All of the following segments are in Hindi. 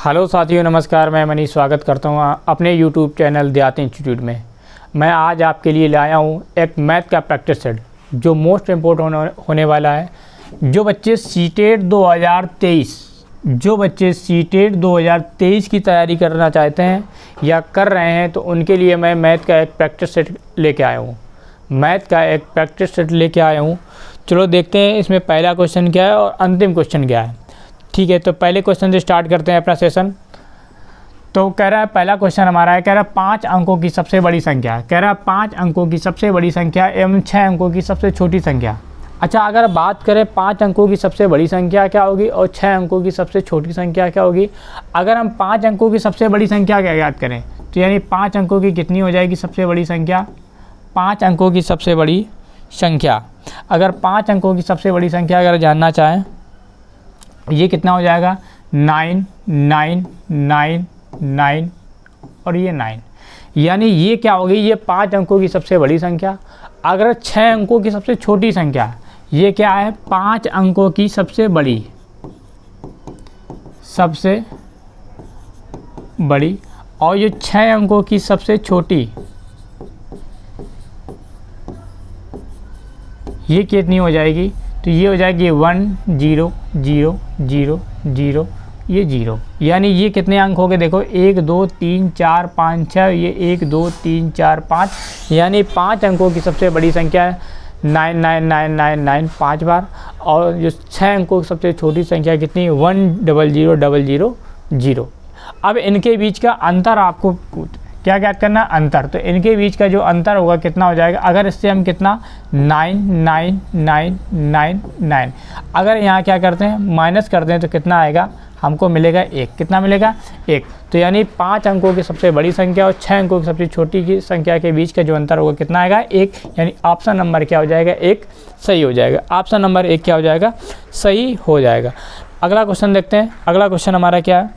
हेलो साथियों, नमस्कार। मैं मनीष स्वागत करता हूँ अपने YouTube channel the art institute में। मैं आज आपके लिए लाया हूँ एक मैथ का प्रैक्टिस सेट जो मोस्ट इम्पोर्टेंट होने वाला है। जो बच्चे सीटेट 2023 की तैयारी करना चाहते हैं या कर रहे हैं तो उनके लिए मैं मैथ का एक प्रैक्टिस सेट लेके आया हूँ। चलो देखते हैं इसमें पहला क्वेश्चन क्या है और अंतिम क्वेश्चन क्या है। ठीक है, तो पहले क्वेश्चन से स्टार्ट करते हैं अपना सेशन। तो कह रहा है पहला क्वेश्चन हमारा है, कह रहा है 5 अंकों की सबसे बड़ी संख्या। कह रहा है 5 अंकों की सबसे बड़ी संख्या एवं 6 अंकों की सबसे छोटी संख्या। अच्छा, अगर बात करें 5 अंकों की सबसे बड़ी संख्या क्या होगी और 6 अंकों की सबसे छोटी संख्या क्या होगी। अगर हम 5 अंकों की सबसे बड़ी संख्या क्या याद करें तो यानी 5 अंकों की कितनी हो जाएगी सबसे बड़ी संख्या। 5 अंकों की सबसे बड़ी संख्या, अगर 5 अंकों की सबसे बड़ी संख्या अगर जानना चाहें ये कितना हो जाएगा 9 9 9 9 और ये 9, यानी ये क्या होगी, ये 5 अंकों की सबसे बड़ी संख्या। अगर 6 अंकों की सबसे छोटी संख्या, ये क्या है 5 अंकों की सबसे बड़ी और ये 6 अंकों की सबसे छोटी, ये कितनी हो जाएगी तो ये हो जाएगी 1 0 0 0 0 ये 0, यानी ये कितने अंक हो गए देखो 1 2 3 4 5 6, ये 1 2 3 4 5, यानी 5 अंकों की सबसे बड़ी संख्या है 9 9 9 9 9 5 बार। और जो 6 अंकों की सबसे छोटी संख्या कितनी 1 0 0 0 0 0। अब इनके बीच का अंतर आपको क्या ज्ञात करना, अंतर। तो इनके बीच का जो अंतर होगा कितना हो जाएगा, अगर इससे हम कितना 9 9 9 9 9, अगर यहाँ क्या करते हैं माइनस करते हैं तो कितना आएगा, हमको मिलेगा 1। कितना मिलेगा 1। तो यानी 5 अंकों की सबसे बड़ी संख्या और 6 अंकों की सबसे छोटी की संख्या के बीच का जो अंतर होगा कितना आएगा 1, यानी ऑप्शन नंबर क्या हो जाएगा 1 सही हो जाएगा। ऑप्शन नंबर 1 क्या हो जाएगा, सही हो जाएगा। अगला क्वेश्चन देखते हैं। अगला क्वेश्चन हमारा क्या है,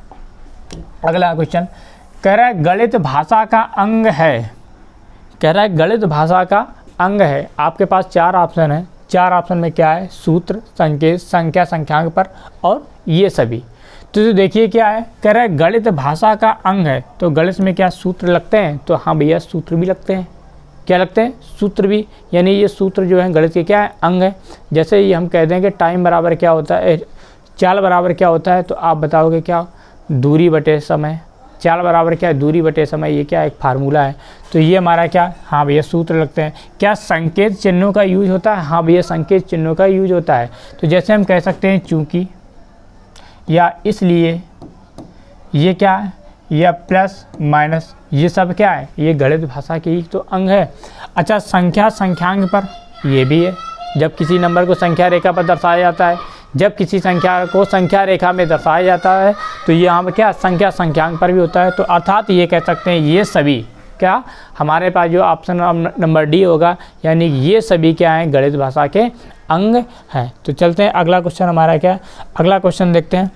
अगला क्वेश्चन कह रहा है गणित भाषा का अंग है। कह रहा है गणित भाषा का अंग है। आपके पास 4 ऑप्शन है। 4 ऑप्शन में क्या है, सूत्र, संकेत, संख्या, संख्यांक पर और ये सभी। तो देखिए क्या है, कह रहा है गणित भाषा का अंग है। तो गणित में क्या सूत्र लगते हैं, तो हाँ भैया सूत्र भी लगते हैं। क्या लगते हैं, सूत्र भी, यानी ये सूत्र जो है गणित के क्या है, अंग है। जैसे ये हम कह दें कि टाइम बराबर क्या होता है, चाल बराबर क्या होता है, तो आप बताओगे क्या, दूरी बटे समय। चाल बराबर क्या है, दूरी बटे समय, ये क्या एक फार्मूला है। तो ये हमारा क्या, हाँ भैया सूत्र लगते हैं। क्या संकेत चिन्हों का यूज होता है, हाँ भैया संकेत चिन्हों का यूज होता है। तो जैसे हम कह सकते हैं चूँकि या इसलिए, ये क्या है, या प्लस माइनस, ये सब क्या है, ये गणित भाषा की तो अंग है। अच्छा, संख्या संख्यांक पर ये भी है। जब किसी नंबर को संख्या रेखा पर दर्शाया जाता है, जब किसी संख्या को संख्या रेखा में दर्शाया जाता है तो ये यहाँ पर क्या संख्या संख्यांक पर भी होता है। तो अर्थात ये कह सकते हैं ये सभी क्या, हमारे पास जो ऑप्शन नंबर डी होगा, यानी ये सभी क्या हैं गणित भाषा के अंग हैं। तो चलते हैं अगला क्वेश्चन हमारा क्या है। अगला क्वेश्चन देखते हैं।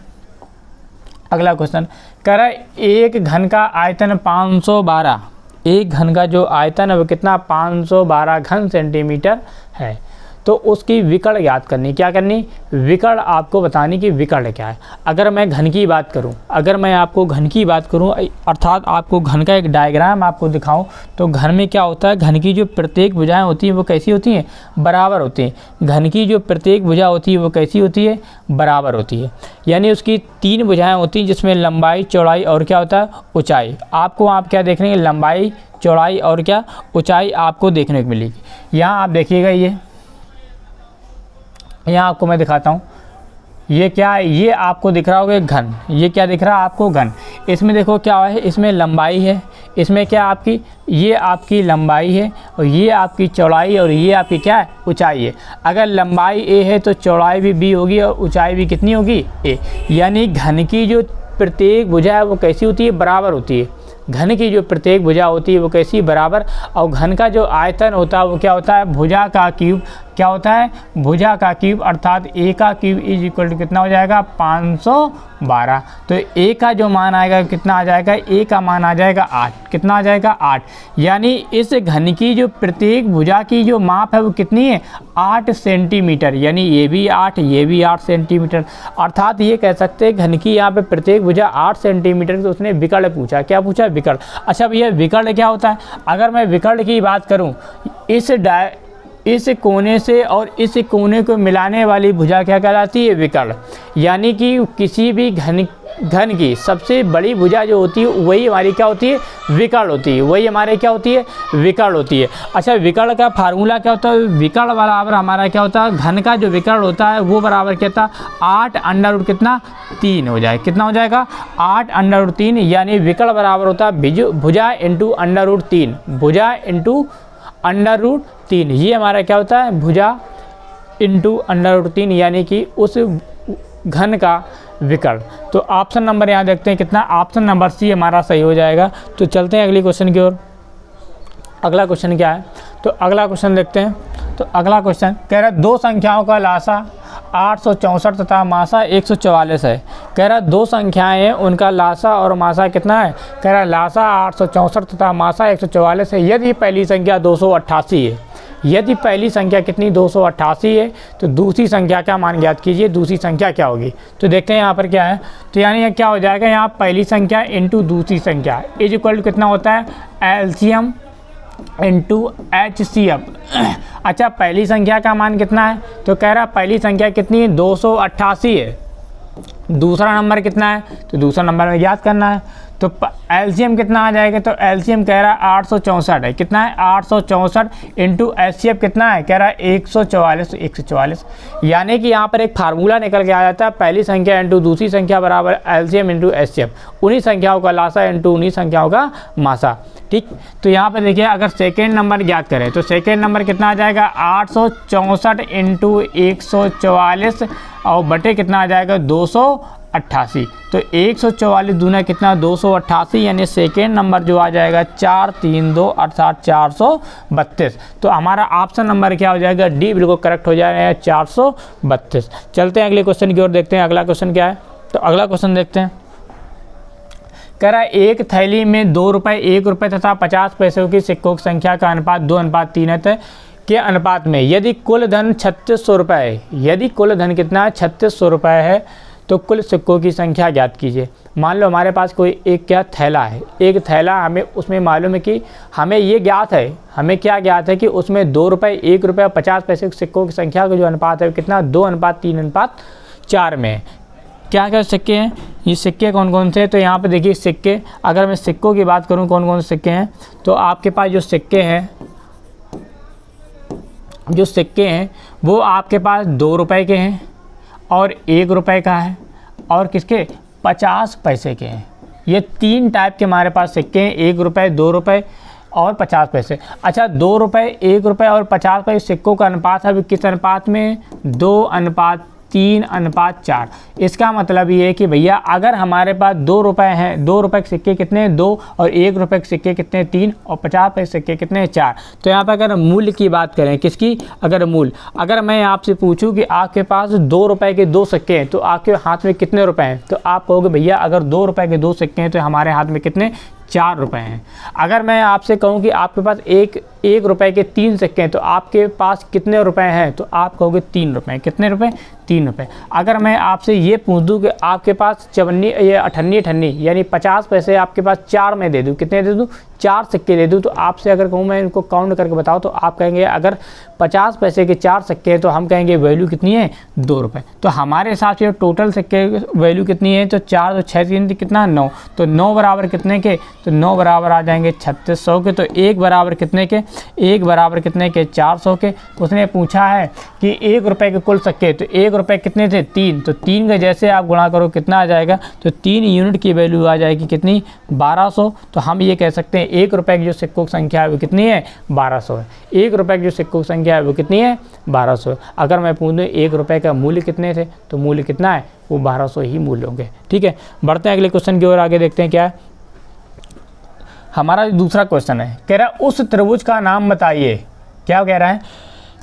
अगला क्वेश्चन कह रहा है एक घन का आयतन 512, एक घन का जो आयतन है वो कितना 512 घन सेंटीमीटर है। तो उसकी विकर्ण याद करनी, क्या करनी, विकर्ण आपको बतानी कि विकर्ण क्या है। अगर मैं घन की बात करूं, अगर मैं आपको घन की बात करूं, अर्थात आपको घन का एक डायग्राम आपको दिखाऊं, तो घन में क्या होता है, घन की जो प्रत्येक भुजाएं होती हैं वो कैसी होती हैं, बराबर होती हैं। घन की जो प्रत्येक भुजा होती है वो कैसी होती है, बराबर होती है। यानी उसकी 3 भुजाएं होती हैं जिसमें लंबाई, चौड़ाई और क्या होता है, ऊंचाई। आपको आप क्या देखने, लंबाई, चौड़ाई और क्या ऊंचाई आपको देखने को मिलेगी। यहाँ आप देखिएगा, यहाँ आपको मैं दिखाता हूँ, ये क्या है, ये आपको दिख रहा होगा घन। ये क्या दिख रहा है आपको, घन। इसमें देखो क्या है, इसमें लंबाई है, इसमें क्या आपकी, ये आपकी लंबाई है और ये आपकी चौड़ाई और ये आपकी क्या है, ऊंचाई है। अगर लंबाई ए है तो चौड़ाई भी बी होगी और ऊंचाई भी कितनी होगी, ए। यानी घन की जो प्रत्येक भुजा है वो कैसी होती है, बराबर होती है। घन की जो प्रत्येक भुजा होती है वो कैसी, बराबर। और घन का जो आयतन होता है वो क्या होता है, भुजा का क्यूब क्या होता है, भुजा का क्यूब अर्थात ए का क्यूब इज इक्वल टू कितना हो जाएगा 512। तो ए का जो मान आएगा कितना आ जाएगा, ए का मान आ जाएगा 8। कितना आ जाएगा 8। यानी इस घन की जो प्रत्येक भुजा की जो माप है वो कितनी है 8 सेंटीमीटर। यानी ये भी 8, ये भी 8 सेंटीमीटर। अर्थात ये कह सकते हैं घन की यहाँ पे प्रत्येक भुजा 8 सेंटीमीटर। तो उसने विकर्ण पूछा, क्या पूछा, विकर्ण। अच्छा भैया विकर्ण क्या होता है, अगर मैं विकर्ण की बात करूँ, इस कोने से और इस कोने को मिलाने वाली भुजा क्या कहलाती है, विकर्ण। यानी कि किसी भी घन की सबसे बड़ी भुजा जो होती है वही हमारी क्या होती है, विकर्ण होती है। वही हमारे क्या होती है, विकर्ण होती है। अच्छा विकर्ण का फार्मूला क्या होता है, विकर्ण बराबर हमारा क्या होता है, घन का जो विकर्ण होता है वो बराबर क्या था 8 अंडर रूट कितना 3 हो जाए। कितना हो जाएगा 8 अंडर रूट 3। यानी विकर्ण बराबर होता है भुजा इंटू अंडर रूट 3, भुजा इंटू अंडर रूट 3। ये हमारा क्या होता है, भुजा इंटू अंडर रूट 3, यानी कि उस घन का विकर्ण। तो ऑप्शन नंबर यहाँ देखते हैं कितना, ऑप्शन नंबर सी हमारा सही हो जाएगा। तो चलते हैं अगली क्वेश्चन की ओर। अगला क्वेश्चन क्या है, तो अगला क्वेश्चन देखते हैं। तो अगला क्वेश्चन कह रहा है दो संख्याओं का लासा 864 तथा मासा 144 है। कह रहा है दो संख्याएं हैं, उनका लासा और मासा कितना है। कह रहा है लासा 864 तथा मासा 144 है। यदि पहली संख्या 288 है, यदि पहली संख्या कितनी 288 है, तो दूसरी संख्या का मान ज्ञात कीजिए। दूसरी संख्या क्या होगी, तो देखते हैं यहाँ पर क्या है। तो यानी ये क्या हो जाएगा, यहाँ पहली संख्या इंटू दूसरी संख्या इज इक्वल टू कितना होता है, एलसीएम इंटू HCF। अच्छा पहली संख्या का मान कितना है, तो कह रहा पहली संख्या कितनी है 288 है। दूसरा नंबर कितना है, तो दूसरा नंबर में याद करना है। तो एलसीएम कितना आ जाएगा, तो एलसीएम कह रहा है 864 है। कितना है 864 इंटू HCF कितना है, कह रहा है 144, 144। यानी कि यहाँ पर एक फार्मूला निकल के आ जाता है, पहली संख्या इंटू दूसरी संख्या बराबर एलसीएम इंटू HCF। उन्हीं संख्याओं का लासा इंटू उन्हीं संख्याओं का मासा। ठीक, तो यहाँ पर देखिए अगर सेकेंड नंबर ज्ञात करें तो सेकेंड नंबर कितना आ जाएगा 864 इंटू 144 और बटे कितना आ जाएगा 288। तो 144 दूना कितना 288, यानी सेकेंड नंबर जो आ जाएगा 432 अर्थात 432। तो हमारा ऑप्शन नंबर क्या हो जाएगा, डी बिल्कुल करेक्ट हो जाएगा 432। चलते हैं अगले क्वेश्चन की ओर, देखते हैं अगला क्वेश्चन क्या है। तो अगला क्वेश्चन देखते हैं। कह रहा है एक थैली में 2 रुपये, 1 रुपये तथा 50 पैसों की सिक्कों की संख्या का अनुपात 2:3 के अनुपात में यदि कुल धन 3600 रुपये है, यदि कुल धन कितना है 3600 रुपये है, तो कुल सिक्कों की संख्या ज्ञात कीजिए। मान लो हमारे पास कोई एक क्या थैला है, एक थैला, हमें उसमें मालूम है कि हमें ये ज्ञात है, हमें क्या ज्ञात है कि उसमें 2 रुपये, 1 रुपये और 50 पैसे की सिक्कों की संख्या का जो अनुपात है कितना 2:3:4 में है। क्या क्या सिक्के हैं, ये सिक्के कौन कौन से हैं, तो यहाँ पे देखिए सिक्के, अगर मैं सिक्कों की बात करूँ कौन कौन से सिक्के हैं, तो आपके पास जो सिक्के हैं, जो सिक्के हैं वो आपके पास 2 रुपये के हैं और 1 रुपये का है और किसके 50 पैसे के हैं। ये 3 टाइप के हमारे पास सिक्के हैं, 1 रुपये, 2 रुपये और 50 पैसे। अच्छा 2 रुपये, 1 रुपये और 50 पैसे सिक्कों का अनुपात है किस अनुपात में, 2:3:4। इसका मतलब ये है कि भैया अगर हमारे पास 2 रुपये हैं, 2 रुपये के सिक्के कितने हैं 2 और 1 रुपये के सिक्के कितने 3 और 50 पैसे सिक्के कितने 4। तो यहाँ पर अगर मूल्य की बात करें, किसकी, अगर मूल्य, अगर मैं आपसे पूछूं कि आपके पास 2 रुपये के 2 सिक्के हैं तो आपके हाथ में कितने रुपए हैं, तो आप कहोगे भैया अगर 2 रुपये के 2 सिक्के हैं तो हमारे हाथ में कितने 4 रुपये हैं। अगर मैं आपसे कहूँ कि आपके पास 1 रुपये के 3 सिक्के हैं तो आपके पास कितने रुपए हैं, तो आप कहोगे 3 रुपये। कितने रुपए, 3 रुपये। अगर मैं आपसे ये पूछ दूँ कि आपके पास 58 यानी 50 पैसे आपके पास 4 में दे दूँ, कितने दे दूँ 4 सिक्के दे दूँ, तो आपसे अगर कहूँ मैं इनको काउंट करके बताओ तो आप कहेंगे अगर 50 पैसे के 4 सिक्के हैं तो हम कहेंगे वैल्यू कितनी है 2 रुपये। तो हमारे हिसाब से टोटल सिक्के वैल्यू कितनी है, तो 4 तो 6 3 कितना 9, तो 9 बराबर कितने के, तो 9 बराबर आ जाएंगे 3600 के। तो 1 बराबर कितने के, 1 बराबर कितने के 400 के। उसने पूछा है कि 1 रुपये के कुल सिक्के, तो 1 रुपये कितने थे 3, तो 3 के जैसे आप गुणा करो कितना आ जाएगा, तो 3 यूनिट की वैल्यू आ जाएगी कितनी 1200। तो हम ये कह सकते हैं 1 रुपये की जो सिक्कों की संख्या है वो कितनी है 1200 है। 1 रुपये की जो सिक्कों की संख्या है वो कितनी है 1200। अगर मैं पूछूँ 1 रुपये का मूल्य कितने थे, तो मूल्य कितना है वो 1200 ही मूल्य होंगे। ठीक है, बढ़ते हैं अगले क्वेश्चन की ओर, आगे देखते हैं क्या है हमारा दूसरा क्वेश्चन है। कह रहा है उस त्रिभुज का नाम बताइए। क्या कह रहा है,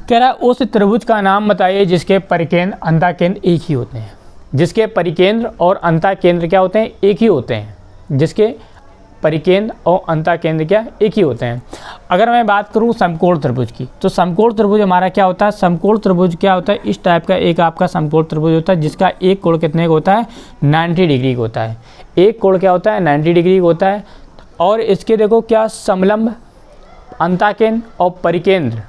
कह रहा है उस त्रिभुज का नाम बताइए जिसके परिकेंद्र अंतःकेंद्र एक ही होते हैं। जिसके परिकेंद्र और अंतःकेंद्र क्या होते हैं, एक ही होते हैं। जिसके परिकेंद्र और अंतःकेंद्र क्या एक ही होते हैं। अगर मैं बात करूं समकोण त्रिभुज की, तो समकोण त्रिभुज हमारा क्या होता है, समकोण त्रिभुज क्या होता है, इस टाइप का एक आपका समकोण त्रिभुज होता है जिसका एक कोण कितने का होता है, 90 डिग्री का होता है। एक कोण क्या होता है, 90 डिग्री का होता है। और इसके देखो क्या समलंब, अंतःकेंद्र और परिकेंद्र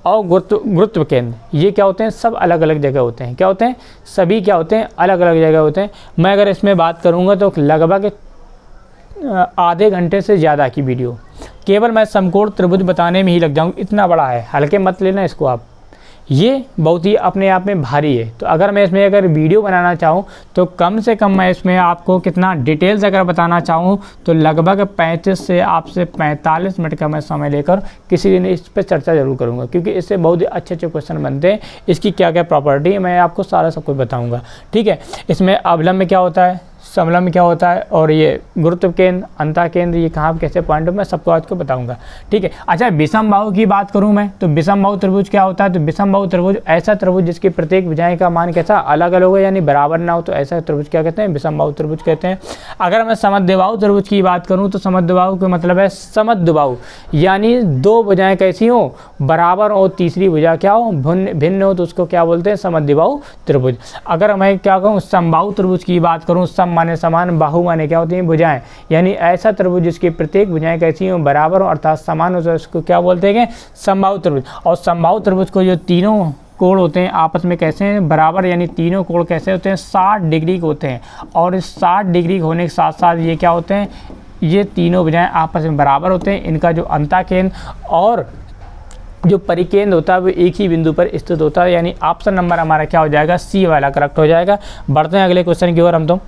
और गुरुत्व केंद्र, ये क्या होते हैं, सब अलग अलग जगह होते हैं। क्या होते हैं, सभी क्या होते हैं, अलग अलग जगह होते हैं। मैं अगर इसमें बात करूँगा तो लगभग आधे घंटे से ज़्यादा की वीडियो केवल मैं समकोण त्रिभुज बताने में ही लग जाऊँ, इतना बड़ा है। हल्के मत लेना इसको आप, ये बहुत ही अपने आप में भारी है। तो अगर मैं इसमें अगर वीडियो बनाना चाहूँ तो कम से कम मैं इसमें आपको कितना डिटेल्स अगर बताना चाहूँ तो लगभग 35 से आपसे 45 मिनट का मैं समय लेकर किसी दिन इस पर चर्चा जरूर करूँगा, क्योंकि इससे बहुत ही अच्छे अच्छे क्वेश्चन बनते हैं। इसकी क्या क्या प्रॉपर्टी है मैं आपको सारा सब कुछ बताऊँगा, ठीक है। इसमें अवलंब क्या होता है, समलंब क्या होता है, और ये गुरुत्व केंद्र, अंतःकेंद्र, ये कहाँ कैसे पॉइंट मैं सबको आज को बताऊंगा, ठीक है। अच्छा, विषम बाहु की बात करूं मैं तो विषम बाहु त्रिभुज क्या होता है, तो विषम बाहु त्रिभुज ऐसा त्रिभुज जिसकी प्रत्येक भुजाएं का मान कैसा अलग अलग हो, यानी बराबर ना हो, तो ऐसा त्रिभुज क्या कहते हैं, विषम बाहु त्रिभुज कहते हैं। अगर मैं समद्विबाहु त्रिभुज की बात करूँ तो समद्विबाहु का मतलब है समद्विबाहु, यानी दो भुजाएं कैसी हो, बराबर और तीसरी भुजा क्या हो, भिन्न हो, तो उसको क्या बोलते हैं, समद्विबाहु त्रिभुज। अगर मैं क्या कहूँ समबाहु त्रिभुज की बात करूँ, सम माने समान, बाहु माने क्या होती हैं, भुजाएं, यानी ऐसा त्रिभुज जिसकी प्रत्येक भुजाएं कैसी हो, बराबर हो अर्थात समान हो, तो उसको क्या बोलते हैं, समबाहु त्रिभुज। और समबाहु त्रिभुज को जो तीनों कोण होते हैं आपस में कैसे हैं, बराबर, यानी तीनों कोण कैसे होते हैं, 60 डिग्री के होते हैं। और इस 60 डिग्री होने के साथ साथ ये क्या होते हैं, ये तीनों भुजाएं आपस में बराबर होते हैं। इनका जो अंतःकेंद्र और जो परिकेंद्र होता है वो एक ही बिंदु पर स्थित होता है, यानी ऑप्शन नंबर हमारा क्या हो जाएगा, सी वाला करेक्ट हो जाएगा। बढ़ते हैं अगले क्वेश्चन की ओर हम। तो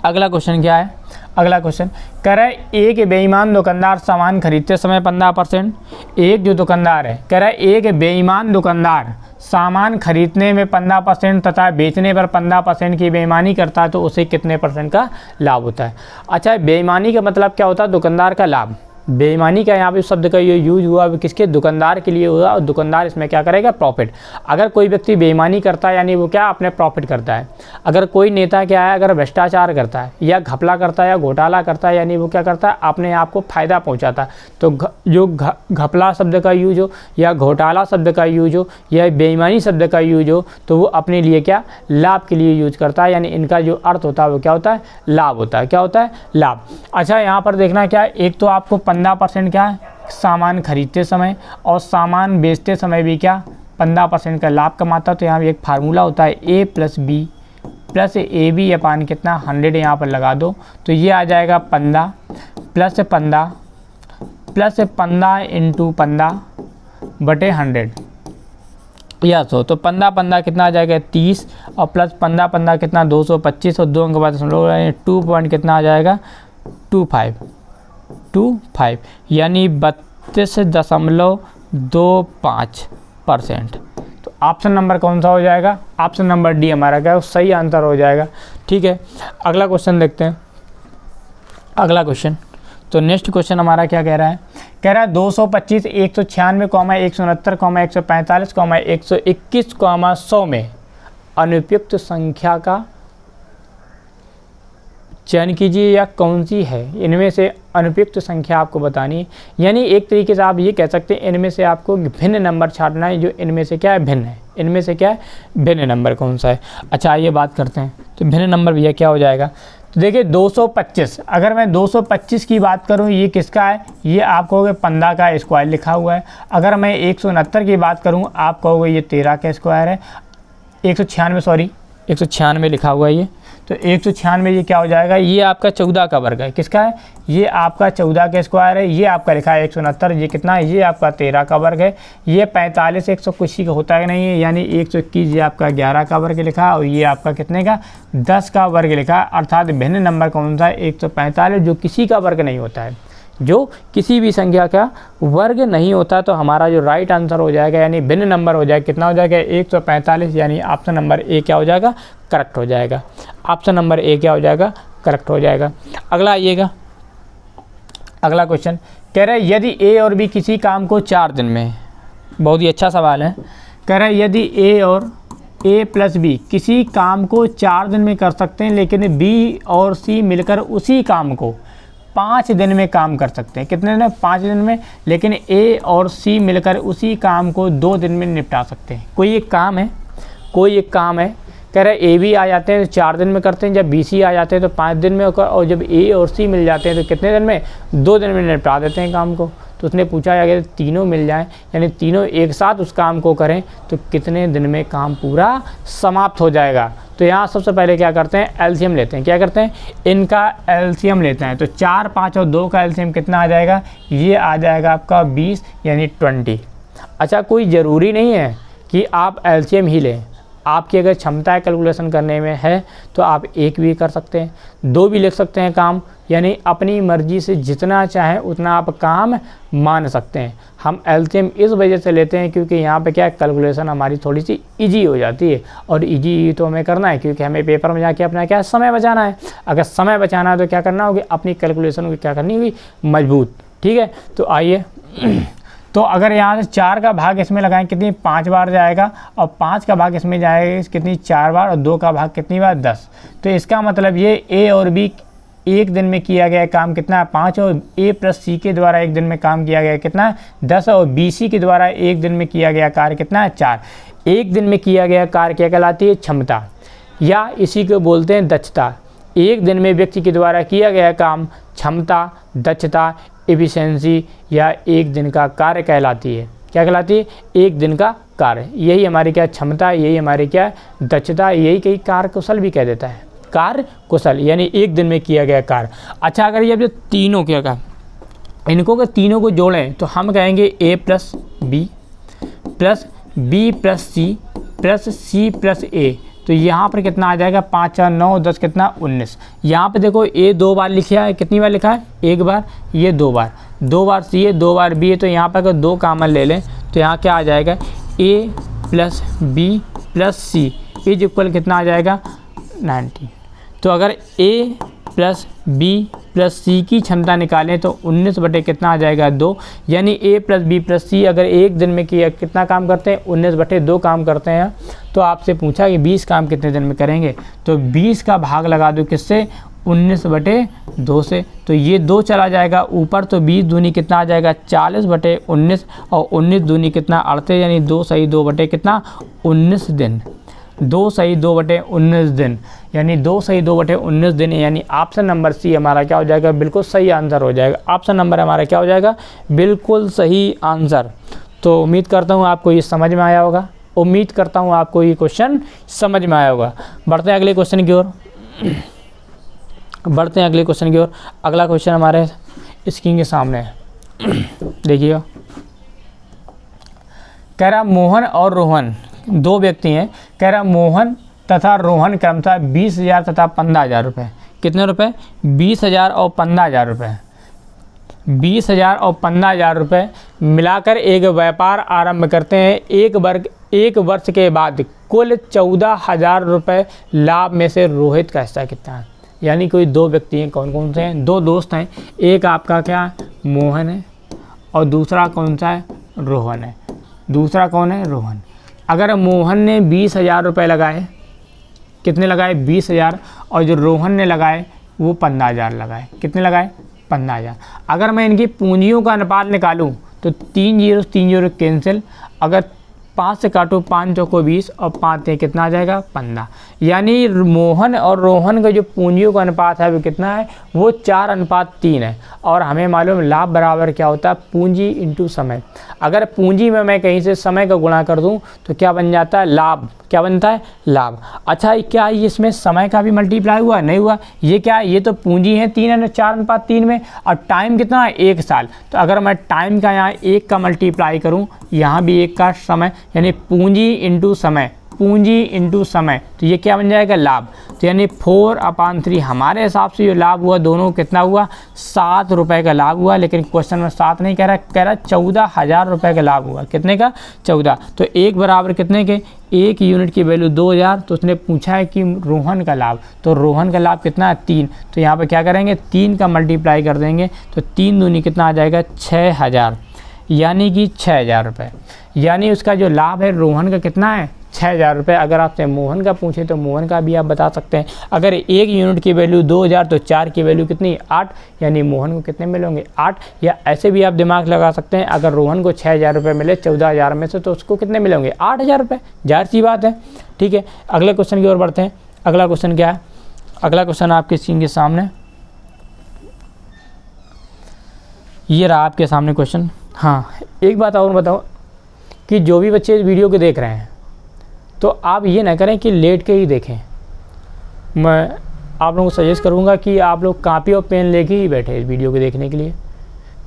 अगला क्वेश्चन क्या है, अगला क्वेश्चन कह रहा है एक बेईमान दुकानदार सामान खरीदते समय 15%, एक जो दुकानदार है, कह रहा है एक बेईमान दुकानदार सामान खरीदने में 15% तथा बेचने पर 15% की बेईमानी करता है तो उसे कितने % का लाभ होता है। अच्छा, बेईमानी का मतलब क्या होता है, दुकानदार का लाभ। बेईमानी का यहाँ पे शब्द का ये यूज हुआ किसके, दुकानदार के लिए हुआ, और दुकानदार इसमें क्या करेगा, प्रॉफिट। अगर कोई व्यक्ति बेईमानी करता है यानी वो क्या अपने प्रॉफिट करता है। अगर कोई नेता क्या है, अगर भ्रष्टाचार करता है या घपला करता है या घोटाला करता है, यानी वो क्या करता है, अपने आप को फायदा पहुँचाता है। तो जो घपला शब्द का यूज हो या घोटाला शब्द का यूज हो या बेईमानी शब्द का यूज हो, तो वो अपने लिए क्या, लाभ के लिए यूज करता है, यानी इनका जो अर्थ होता है वो क्या होता है, लाभ होता है। क्या होता है, लाभ। अच्छा, यहाँ पर देखना क्या है, एक तो आपको 15% क्या है, सामान खरीदते समय और सामान बेचते समय भी क्या 15% का लाभ कमाता है। तो यहाँ एक फार्मूला होता है A + B + AB अपान कितना 100, यहाँ पर लगा दो तो ये आ जाएगा 15 + 15 + 15 × 15/100 या तो 15 कितना आ जाएगा 30 और प्लस 15 कितना 225 और 2 अंक बाद 2 पॉइंट कितना आ जाएगा 25 यानी 32.25%। तो ऑप्शन नंबर कौन सा हो जाएगा, ऑप्शन नंबर डी हमारा क्या सही आंसर हो जाएगा। ठीक है, अगला क्वेश्चन देखते हैं। अगला क्वेश्चन, तो नेक्स्ट क्वेश्चन हमारा क्या कह रहा है, कह रहा है 225, 196, 169, 145, 121, 100 में अनुपयुक्त संख्या का चयन कीजिए या कौन सी है इनमें से अनुपयुक्त संख्या आपको बतानी है। यानी एक तरीके से आप ये कह सकते हैं इनमें से आपको भिन्न नंबर छांटना है, जो इनमें से क्या है भिन्न है, इनमें से क्या है भिन्न नंबर कौन सा है। अच्छा आइए बात करते हैं, तो भिन्न नंबर भैया क्या हो जाएगा। तो देखिए 225, अगर मैं 225 की बात करूं ये किसका है, ये आप कहोगे 15 का स्क्वायर लिखा हुआ है। अगर मैं 169 की बात करूं आप कहोगे ये 13 का स्क्वायर है। 196 लिखा हुआ है ये, तो 196 ये क्या हो जाएगा, ये आपका 14 का वर्ग है। किसका है, ये आपका 14 का स्क्वायर है। ये आपका लिखा है 169, ये कितना है, ये आपका 13 का वर्ग है। ये 45 100 कुछ का होता है नहीं है, यानी 121 ये आपका 11 का वर्ग लिखा, और ये आपका कितने का 10 का वर्ग लिखा। अर्थात भिन्न नंबर कौन सा है 145, जो किसी का वर्ग नहीं होता है, जो किसी भी संख्या का वर्ग नहीं होता। तो हमारा जो राइट आंसर हो जाएगा यानी भिन्न नंबर हो जाएगा, कितना हो जाएगा 145, यानी ऑप्शन नंबर ए क्या हो जाएगा करेक्ट हो जाएगा। ऑप्शन नंबर ए क्या हो जाएगा करेक्ट हो जाएगा। अगला आइएगा, अगला क्वेश्चन कह रहा है यदि ए और बी किसी काम को 4 दिन में बहुत ही अच्छा सवाल है। कह रहा है यदि ए और ए प्लस बी किसी काम को 4 दिन में कर सकते हैं, लेकिन बी और सी मिलकर उसी काम को 5 दिन में काम कर सकते हैं। कितने दिन? 5 दिन में। लेकिन ए और सी मिलकर उसी काम को 2 दिन में निपटा सकते हैं। कोई एक काम है, कह रहे ए बी आ जाते हैं तो 4 दिन में करते हैं, जब बी सी आ जाते हैं तो 5 दिन में, और जब ए और सी मिल जाते हैं तो कितने दिन में? 2 दिन में निपटा देते हैं काम को। तो उसने पूछा अगर तीनों मिल जाएं, यानी तीनों एक साथ उस काम को करें तो कितने दिन में काम पूरा समाप्त हो जाएगा। तो यहाँ सबसे पहले क्या करते हैं? एलसीएम लेते हैं। क्या करते हैं? इनका एलसीएम लेते हैं। तो 4, 5 और 2 का एलसीएम कितना आ जाएगा? ये आ जाएगा आपका 20 यानी 20। अच्छा, कोई ज़रूरी नहीं है कि आप एलसीएम ही लें। आपकी अगर क्षमता कैलकुलेशन करने में है तो आप 1 भी कर सकते हैं, 2 भी लिख सकते हैं काम, यानी अपनी मर्जी से जितना चाहें उतना आप काम मान सकते हैं। हम एलसीएम इस वजह से लेते हैं क्योंकि यहाँ पे क्या कैलकुलेशन हमारी थोड़ी सी इजी हो जाती है, और इजी तो हमें करना है क्योंकि हमें पेपर में जाके अपना क्या समय बचाना है। अगर समय बचाना है तो क्या करना होगी? अपनी कैलकुलेशन को क्या करनी होगी? मजबूत। ठीक है, तो आइए तो अगर यहाँ से 4 का भाग इसमें लगाएं कितनी? 5 बार जाएगा, और 5 का भाग इसमें जाएगा कितनी? 4 बार, और 2 का भाग कितनी बार? 10। तो इसका मतलब ये ए और बी एक दिन में किया गया काम कितना? 5, और ए प्लस सी के द्वारा एक दिन में काम किया गया कितना? 10, और बी सी के द्वारा एक दिन में किया गया कार्य कितना है? 4। एक दिन में किया गया कार्य क्या कहलाती है? क्षमता, या इसी को बोलते हैं दक्षता। एक दिन में व्यक्ति के द्वारा किया गया काम क्षमता, दक्षता, एफिशिएंसी या एक दिन का कार्य कहलाती है। क्या कहलाती है? एक दिन का कार्य। यही हमारी क्या क्षमता, यही हमारी क्या दक्षता, यही कई कार्य कुशल भी कह देता है। कार्य कुशल यानी एक दिन में किया गया कार्य। अच्छा, अगर ये जो तीनों क्या कहा, इनको अगर तीनों को जोड़ें तो हम कहेंगे A plus B plus C plus C plus A. तो यहाँ पर कितना आ जाएगा? 5, 4, 9, 10 कितना? 19। यहाँ पे देखो ए 2 बार लिखा है, कितनी बार लिखा है? 1 बार, ये 2 बार, 2 बार सी है, 2 बार बी है। तो यहाँ पर अगर 2 कॉमन ले लें तो यहाँ क्या आ जाएगा? A plus B plus C is equal कितना आ जाएगा? 19। तो अगर A plus B plus C की क्षमता निकालें तो 19 बटे कितना आ जाएगा? 2। यानी ए प्लस बी प्लस सी अगर एक दिन में किया कितना काम करते हैं? 19 बटे 2 काम करते हैं। तो आपसे पूछा कि 20 काम कितने दिन में करेंगे, तो 20 का भाग लगा दो किससे? 19 बटे 2 से। तो ये 2 चला जाएगा ऊपर, तो 20 दूनी कितना आ जाएगा? 40 बटे 19, और 19 दूनी कितना? 38, यानी 2 सही 2 बटे कितना? 19 दिन। 2 सही 2 बटे 19 दिन, यानी 2 सही 2 बटे 19 दिन, यानी ऑप्शन नंबर सी हमारा क्या हो जाएगा? बिल्कुल सही आंसर हो जाएगा। ऑप्शन नंबर हमारा क्या हो जाएगा? बिल्कुल सही आंसर। तो उम्मीद करता हूँ आपको ये समझ में आया होगा, उम्मीद करता हूँ आपको ये क्वेश्चन समझ में आया होगा। बढ़ते हैं अगले क्वेश्चन की ओर, अगला क्वेश्चन हमारे स्क्रीन के सामने है, देखिएगा। कह रहा मोहन और रोहन 2 व्यक्ति हैं। कह रहा मोहन तथा रोहन क्रमशः 20,000 तथा 15,000 रुपये। कितने रुपए? 20,000 और 15,000 रुपये। 20,000 और 15,000 रुपये मिलाकर एक व्यापार आरंभ करते हैं। एक वर्ष के बाद कुल 14,000 रुपये लाभ में से रोहित का हिस्सा कितना है? यानी कोई 2 व्यक्ति हैं, कौन कौन से हैं? 2 दोस्त हैं। एक आपका क्या? मोहन है, और दूसरा कौन सा है? रोहन है। दूसरा कौन है? रोहन। अगर मोहन ने 20,000 रुपये लगाए, कितने लगाए? 20,000, और जो रोहन ने लगाए वो 15,000 लगाए। कितने लगाए? 15,000। अगर मैं इनकी पूंजियों का अनुपात निकालूं तो 3 0 कैंसिल, अगर 5 से काटो 5 चौको 20 और 5 कितना आ जाएगा? 15। यानी मोहन और रोहन का जो पूंजियों का अनुपात है वो कितना है? वो 4:3 है। और हमें मालूम लाभ बराबर क्या होता है? पूंजी इंटू समय। अगर पूंजी में मैं कहीं से समय का गुणा कर दूं तो क्या बन जाता है? लाभ। क्या बनता है? लाभ। अच्छा, क्या इसमें समय का भी मल्टीप्लाई हुआ? नहीं हुआ। ये क्या है? ये तो पूंजी है 4:3 में, और टाइम कितना है? 1 साल। तो अगर मैं टाइम का यहाँ 1 का मल्टीप्लाई करूँ, यहाँ भी 1 का समय, यानी पूंजी इंटू समय, पूंजी इंटू समय, तो ये क्या बन जाएगा? लाभ। तो यानी 4/3 हमारे हिसाब से जो लाभ हुआ दोनों कितना हुआ? 7 रुपये का लाभ हुआ। लेकिन क्वेश्चन में 7 नहीं कह रहा 14,000 रुपये का लाभ हुआ। कितने का? 14। तो 1 बराबर कितने के? 1 यूनिट की वैल्यू 2,000। तो उसने पूछा है कि रोहन का लाभ, तो रोहन का लाभ कितना है? 3। तो यहाँ पर क्या करेंगे? 3 का मल्टीप्लाई कर देंगे, तो 3 दूनी कितना आ जाएगा? 6,000। यानी कि 6,000 रुपये। यानी उसका जो लाभ है रोहन का कितना है, 6,000 रुपये। अगर आपसे मोहन का पूछे तो मोहन का भी आप बता सकते हैं। अगर 1 यूनिट की वैल्यू 2,000 तो 4 की वैल्यू कितनी, 8, यानी मोहन को कितने मिलेंगे, 8। या ऐसे भी आप दिमाग लगा सकते हैं, अगर रोहन को 6,000 रुपये मिले 14,000 में से तो उसको कितने मिलेंगे, 8,000 रुपये। जाहिर सी बात है। ठीक है, अगले क्वेश्चन की ओर बढ़ते हैं। अगला क्वेश्चन क्या है, अगला क्वेश्चन आपके स्क्रीन के सामने ये रहा आपके सामने क्वेश्चन। हाँ, एक बात और बताओ कि जो भी बच्चे इस वीडियो को देख रहे हैं तो आप ये ना करें कि लेट के ही देखें। मैं आप लोगों को सजेस्ट करूँगा कि आप लोग कापी और पेन लेके ही बैठे इस वीडियो को देखने के लिए।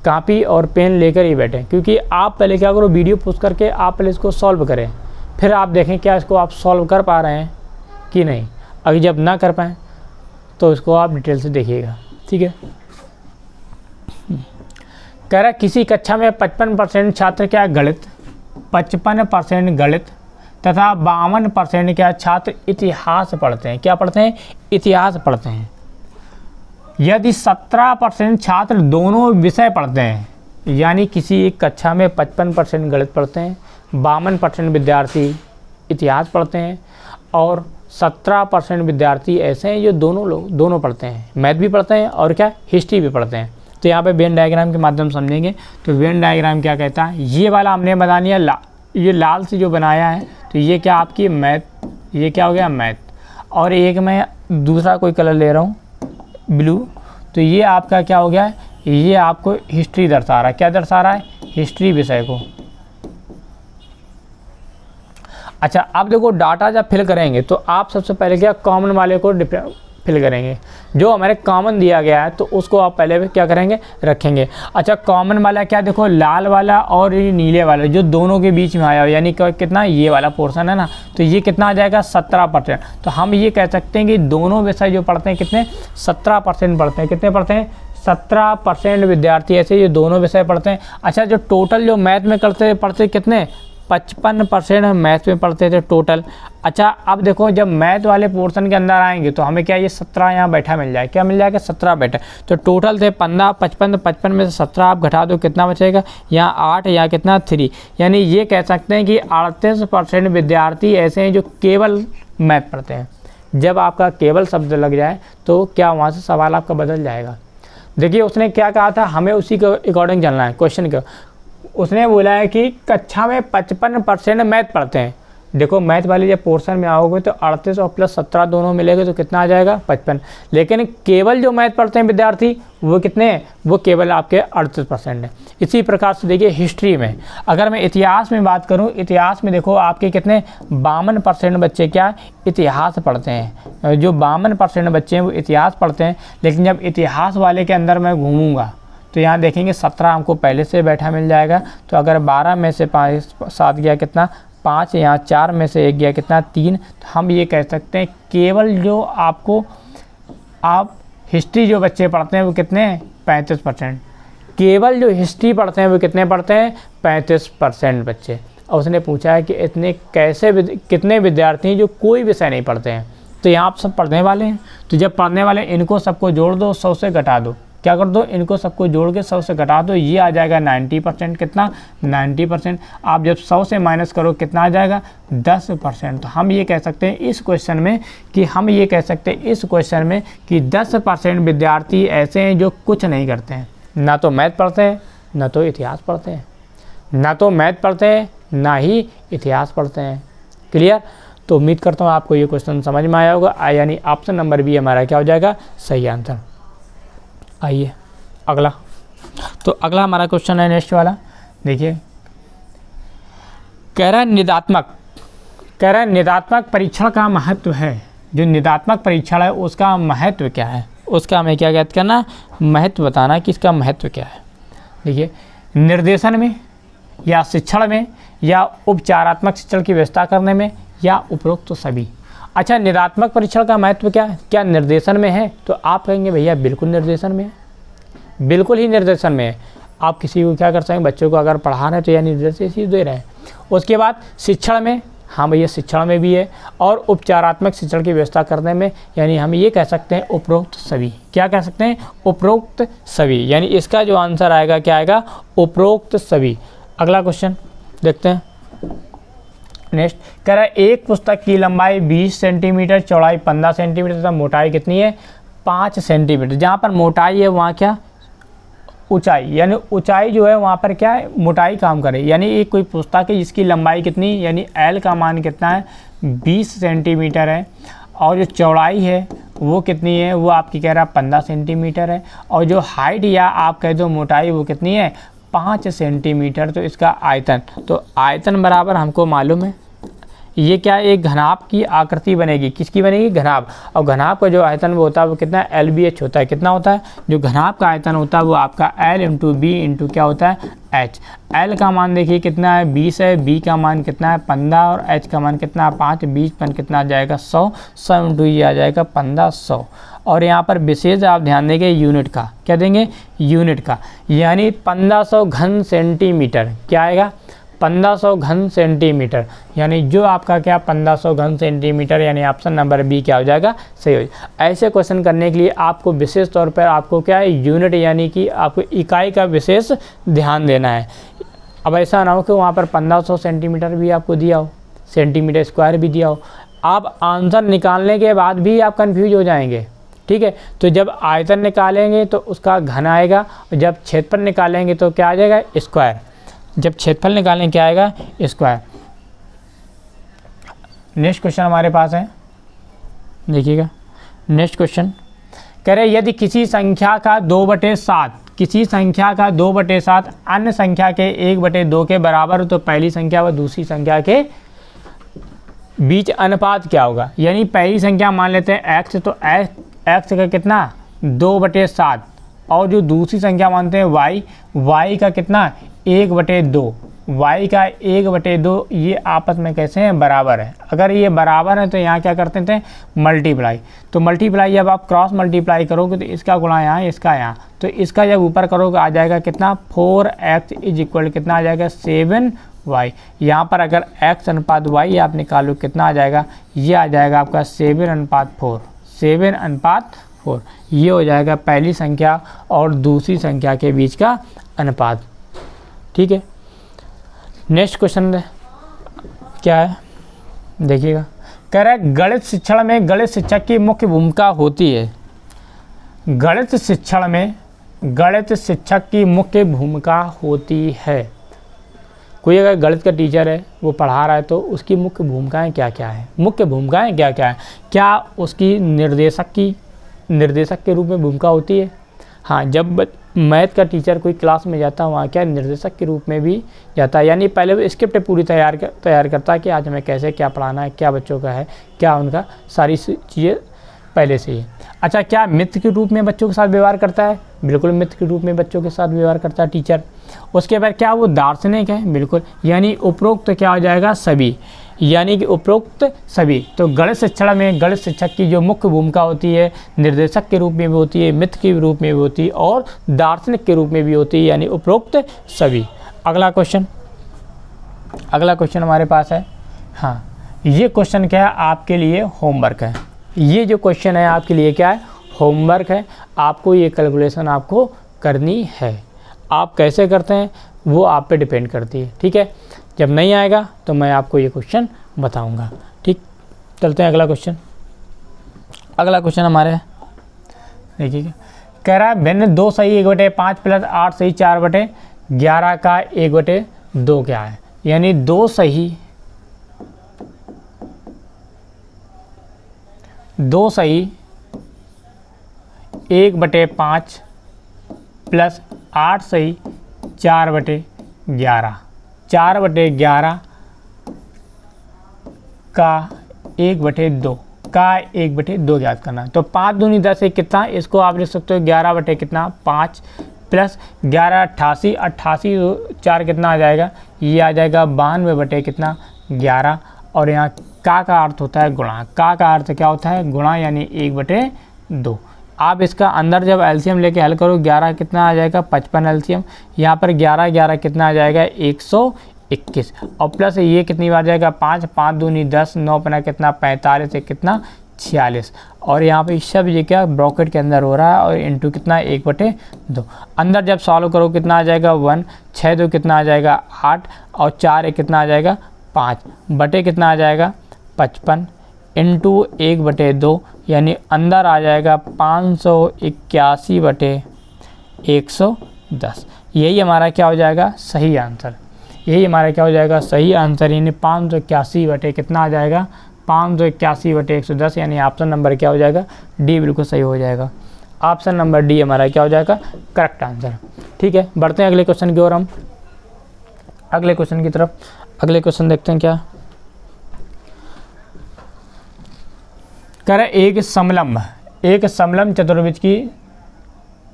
कापी और पेन लेकर ही बैठें, क्योंकि आप पहले क्या करो, वीडियो पॉज करके आप पहले इसको सॉल्व करें, फिर आप देखें क्या इसको आप सॉल्व कर पा रहे हैं कि नहीं। अगर जब ना कर पाएँ तो इसको आप डिटेल से देखिएगा। ठीक है, कह रहा किसी कक्षा में 55% छात्र क्या गणित, 55% गणित तथा 52% क्या छात्र इतिहास पढ़ते हैं। क्या पढ़ते हैं, इतिहास पढ़ते हैं। यदि 17% छात्र दोनों विषय पढ़ते हैं, यानी किसी एक कक्षा में 55% गणित पढ़ते हैं, 52% विद्यार्थी इतिहास पढ़ते हैं और 17% विद्यार्थी ऐसे हैं जो दोनों पढ़ते हैं, मैथ भी पढ़ते हैं और क्या हिस्ट्री भी पढ़ते हैं। तो यहाँ पे वेन डायग्राम के माध्यम से समझेंगे। तो वेन डायग्राम क्या कहता है, ये वाला हमने बना लिया, ये लाल से जो बनाया है तो ये क्या आपकी मैथ, ये क्या हो गया मैथ। और एक मैं दूसरा कोई कलर ले रहा हूँ ब्लू, तो ये आपका क्या हो गया है, ये आपको हिस्ट्री दर्शा रहा है। क्या दर्शा रहा है, हिस्ट्री विषय को। अच्छा, अब देखो डाटा जब फिल करेंगे तो आप सबसे पहले क्या कॉमन वाले को फिल करेंगे। जो हमारे कॉमन दिया गया है तो उसको आप पहले क्या करेंगे, रखेंगे। अच्छा, कॉमन वाला क्या, देखो लाल वाला और ये नीले वाला जो दोनों के बीच में आया हो, यानी कितना ये वाला पोर्शन है ना, तो ये कितना आ जाएगा 17%। तो हम ये कह सकते हैं कि दोनों विषय जो पढ़ते हैं कितने 17% पढ़ते हैं। कितने पढ़ते हैं, 17% विद्यार्थी ऐसे ये दोनों विषय पढ़ते हैं। अच्छा, जो टोटल जो मैथ में पढ़ते कितने 55% हम मैथ में पढ़ते थे टोटल। अच्छा, अब देखो जब मैथ वाले पोर्शन के अंदर आएंगे तो हमें क्या ये 17 यहाँ बैठा मिल जाए, क्या मिल जाएगा 17 बैठा। तो टोटल थे 15, 55 में से 17 आप घटा दो, कितना बचेगा यहाँ 8 या कितना 3। यानी ये कह सकते हैं कि 38% विद्यार्थी ऐसे हैं जो केवल मैथ पढ़ते हैं। जब आपका केवल शब्द लग जाए तो क्या वहाँ से सवाल आपका बदल जाएगा। देखिए उसने क्या कहा था, हमें उसी के अकॉर्डिंग चलना है क्वेश्चन का। उसने बोला है कि कक्षा में 55% मैथ पढ़ते हैं। देखो मैथ वाले जब पोर्शन में आओगे तो 38 और प्लस 17 दोनों मिलेंगे तो कितना आ जाएगा 55। लेकिन केवल जो मैथ पढ़ते हैं विद्यार्थी वो कितने हैं, वो केवल आपके 38% है। इसी प्रकार से देखिए हिस्ट्री में, अगर मैं इतिहास में बात करूं, इतिहास में देखो आपके कितने 52% बच्चे क्या इतिहास पढ़ते हैं। जो 52% बच्चे हैं वो इतिहास पढ़ते हैं। लेकिन जब इतिहास वाले के अंदर मैं घूमूँगा तो यहाँ देखेंगे 17 हमको पहले से बैठा मिल जाएगा। तो अगर 12 में से 7 गया कितना 5, यहाँ 4 में से 1 गया कितना 3। तो हम ये कह सकते हैं केवल जो आपको आप हिस्ट्री जो बच्चे पढ़ते हैं वो कितने 35%। केवल जो हिस्ट्री पढ़ते हैं वो कितने पढ़ते हैं 35% बच्चे। और उसने पूछा है कि इतने कितने विद्यार्थी हैं जो कोई विषय नहीं पढ़ते हैं। तो यहाँ आप सब पढ़ने वाले हैं। तो जब पढ़ने वाले इनको सबको जोड़ दो, 100 से घटा दो, क्या कर दो इनको सबको जोड़ के 100 से घटा दो, ये आ जाएगा 90%। कितना 90%। आप जब 100 से माइनस करो कितना आ जाएगा 10%। तो हम ये कह सकते हैं इस क्वेश्चन में कि 10% विद्यार्थी ऐसे हैं जो कुछ नहीं करते हैं, ना तो मैथ पढ़ते हैं ना तो इतिहास पढ़ते हैं, ना तो मैथ पढ़ते हैं ना ही इतिहास पढ़ते हैं। क्लियर। तो उम्मीद करता हूँ आपको ये क्वेश्चन समझ में आया होगा, यानी ऑप्शन नंबर बी हमारा क्या हो जाएगा सही आंसर। आइए अगला। तो अगला हमारा क्वेश्चन है नेक्स्ट वाला। देखिए कह रहा है निदात्मक परीक्षण का महत्व है। जो निदात्मक परीक्षण है उसका महत्व क्या है, उसका हमें क्या ज्ञात करना, महत्व बताना कि इसका महत्व क्या है। देखिए निर्देशन में या शिक्षण में या उपचारात्मक शिक्षण की व्यवस्था करने में या उपरोक्त तो सभी। अच्छा, निदात्मक परीक्षण का महत्व क्या है, क्या निर्देशन में है? तो आप कहेंगे भैया बिल्कुल निर्देशन में है, बिल्कुल ही निर्देशन में है। आप किसी को क्या कर सकते हैं, बच्चों को अगर पढ़ा रहे हैं तो या निर्देश इसी दे रहे हैं। उसके बाद शिक्षण में हाँ भैया शिक्षण में भी है और उपचारात्मक शिक्षण की व्यवस्था करने में, यानी हम ये कह सकते हैं उपरोक्त सभी। क्या कह सकते हैं? उपरोक्त सभी, यानी इसका जो आंसर आएगा क्या आएगा? उपरोक्त सभी। अगला क्वेश्चन देखते हैं। नेक्स्ट कह रहा है एक पुस्तक की लंबाई 20 सेंटीमीटर, चौड़ाई 15 सेंटीमीटर तथा मोटाई कितनी है? 5 सेंटीमीटर। जहाँ पर मोटाई है वहाँ क्या? ऊंचाई, यानी ऊंचाई जो है वहाँ पर क्या है? मोटाई काम करे। यानी एक कोई पुस्तक है जिसकी लंबाई कितनी, यानी एल का मान कितना है? 20 सेंटीमीटर है, और जो चौड़ाई है वो कितनी है? वो आपकी कह रहा है 15 सेंटीमीटर है, और जो हाइट या आप कह दो मोटाई वो कितनी है? 5 सेंटीमीटर। तो इसका आयतन, तो आयतन बराबर हमको मालूम है ये क्या है? एक घनाभ की आकृति बनेगी। किसकी बनेगी? घनाभ। और घनाभ का जो आयतन वो होता है वो कितना है? LBH होता है। कितना होता है? जो घनाभ का आयतन होता है वो आपका L इंटू बी इंटू क्या होता है? H। L का मान देखिए कितना है? 20 है, B का मान कितना है? 15, और H का मान कितना है? 5। 20 पर कितना आ जाएगा? 100। 100 इंटू ये आ जाएगा 1500। और यहाँ पर विशेष आप ध्यान देंगे यूनिट का। क्या देंगे? यूनिट का, यानी 1500 घन सेंटीमीटर। क्या आएगा? 1500 घन सेंटीमीटर, यानी जो आपका क्या 1500 घन सेंटीमीटर, यानी ऑप्शन नंबर बी क्या हो जाएगा? सही हो जाएगा। ऐसे क्वेश्चन करने के लिए आपको विशेष तौर पर आपको क्या है? यूनिट, यानी कि आपको इकाई का विशेष ध्यान देना है। अब ऐसा ना हो कि वहाँ पर 1500 सेंटीमीटर भी आपको दिया हो, सेंटीमीटर स्क्वायर भी दिया हो, आप आंसर निकालने के बाद भी आप कन्फ्यूज हो जाएंगे। ठीक है, तो जब आयतन निकालेंगे तो उसका घन आएगा, और जब क्षेत्रफल निकालेंगे तो क्या आ जाएगा? स्क्वायर। जब क्षेत्रफल निकालें क्या आएगा? स्क्वायर। नेक्स्ट क्वेश्चन हमारे पास है, देखिएगा। नेक्स्ट क्वेश्चन कह रहे यदि किसी संख्या का 2/7, किसी संख्या का 2/7 अन्य संख्या के 1/2 के बराबर, तो पहली संख्या व दूसरी संख्या के बीच अनुपात क्या होगा? यानी पहली संख्या मान लेते हैं x, तो x का कितना? 2/7, और जो दूसरी संख्या मानते हैं y का कितना? 1/2। y का 1/2 ये आपस में कैसे हैं? बराबर है। अगर ये बराबर है तो यहाँ क्या करते थे? मल्टीप्लाई। तो मल्टीप्लाई जब आप क्रॉस मल्टीप्लाई करोगे तो इसका गुणा यहाँ, इसका यहाँ, तो इसका जब ऊपर करोगे आ जाएगा कितना? 4x इज इक्वल कितना आ जाएगा? 7y। यहाँ पर अगर x अनुपात y आप निकालो कितना आ जाएगा? ये आ जाएगा आपका 7:4। 7:4 ये हो जाएगा पहली संख्या और दूसरी संख्या के बीच का अनुपात। ठीक है, नेक्स्ट क्वेश्चन क्या है? देखिएगा। कह रहा है गणित शिक्षण में गणित शिक्षक की मुख्य भूमिका होती है। गणित शिक्षण में गणित शिक्षक की मुख्य भूमिका होती है। कोई अगर गणित का टीचर है, वो पढ़ा रहा है, तो उसकी मुख्य भूमिकाएं क्या क्या है? मुख्य भूमिकाएं क्या क्या है? क्या उसकी निर्देशक के रूप में भूमिका होती है? हाँ, जब मैथ का टीचर कोई क्लास में जाता है वहाँ क्या निर्देशक के रूप में भी जाता है, यानी पहले वो स्क्रिप्ट पूरी तैयार करता है कि आज हमें कैसे क्या पढ़ाना है, क्या बच्चों का है, क्या उनका सारी चीज़ें पहले से ही। अच्छा, क्या मित्र के रूप में बच्चों के साथ व्यवहार करता है? बिल्कुल मित्र के रूप में बच्चों के साथ व्यवहार करता है टीचर। उसके बाद क्या वो दार्शनिक है? बिल्कुल, यानी उपरोक्त क्या हो जाएगा? सभी, यानी कि उपरोक्त सभी। तो गणित शिक्षण में गणित शिक्षक की जो मुख्य भूमिका होती है निर्देशक के रूप में भी होती है, मित्र के रूप में भी होती है, और दार्शनिक के रूप में भी होती है, यानी उपरोक्त सभी। अगला क्वेश्चन हमारे पास है। हाँ, ये क्वेश्चन क्या है? आपके लिए होमवर्क है। ये जो क्वेश्चन है आपके लिए क्या है? होमवर्क है। आपको ये कैलकुलेशन आपको करनी है। आप कैसे करते हैं वो आप पे डिपेंड करती है। ठीक है, जब नहीं आएगा तो मैं आपको ये क्वेश्चन बताऊंगा। ठीक, चलते हैं अगला क्वेश्चन। अगला क्वेश्चन हमारे देखिए, कह रहा है भिन्न 2 सही 1/5 प्लस 8 सही 4/11 का 1/2 क्या है? यानी 2 सही 1/5 प्लस 8 सही 4/11। 4/11 का 1/2 का 1/2 याद करना। तो 5 दूनी 10 है कितना? इसको आप लिख सकते हो 11 कितना? 5 प्लस 11 88, 88 4 कितना आ जाएगा? ये आ जाएगा 92 कितना? 11। और यहाँ का अर्थ होता है गुणा। का अर्थ क्या होता है? गुणा, यानी 1/2। आप इसका अंदर जब एलसीएम लेके हल करो 11 कितना आ जाएगा? 55 एलसीएम। यहाँ पर 11 कितना आ जाएगा? 21 और प्लस ये कितनी बार जाएगा 5, 5 दूनी 10, 9 पना कितना 45 है कितना 46 और यहाँ पे सब ये क्या ब्रैकेट के अंदर हो रहा है और इंटू कितना 1/2 अंदर जब सॉल्व करो कितना आ जाएगा 1, 6 2 कितना आ जाएगा 8 और 4 1 कितना आ जाएगा 5 बटे कितना आ जाएगा 55 इंटू 1/2 यानी अंदर आ जाएगा 581/110। यही हमारा क्या हो जाएगा सही आंसर। यही हमारा क्या हो जाएगा सही आंसर यानी 581 बटे कितना आ जाएगा 581/110 यानी ऑप्शन नंबर क्या हो जाएगा डी बिल्कुल सही हो जाएगा। ऑप्शन नंबर डी हमारा क्या हो जाएगा करेक्ट आंसर। ठीक है, बढ़ते हैं अगले क्वेश्चन की ओर। हम अगले क्वेश्चन की तरफ अगले क्वेश्चन देखते हैं क्या करें। एक समलंब चतुर्भुज की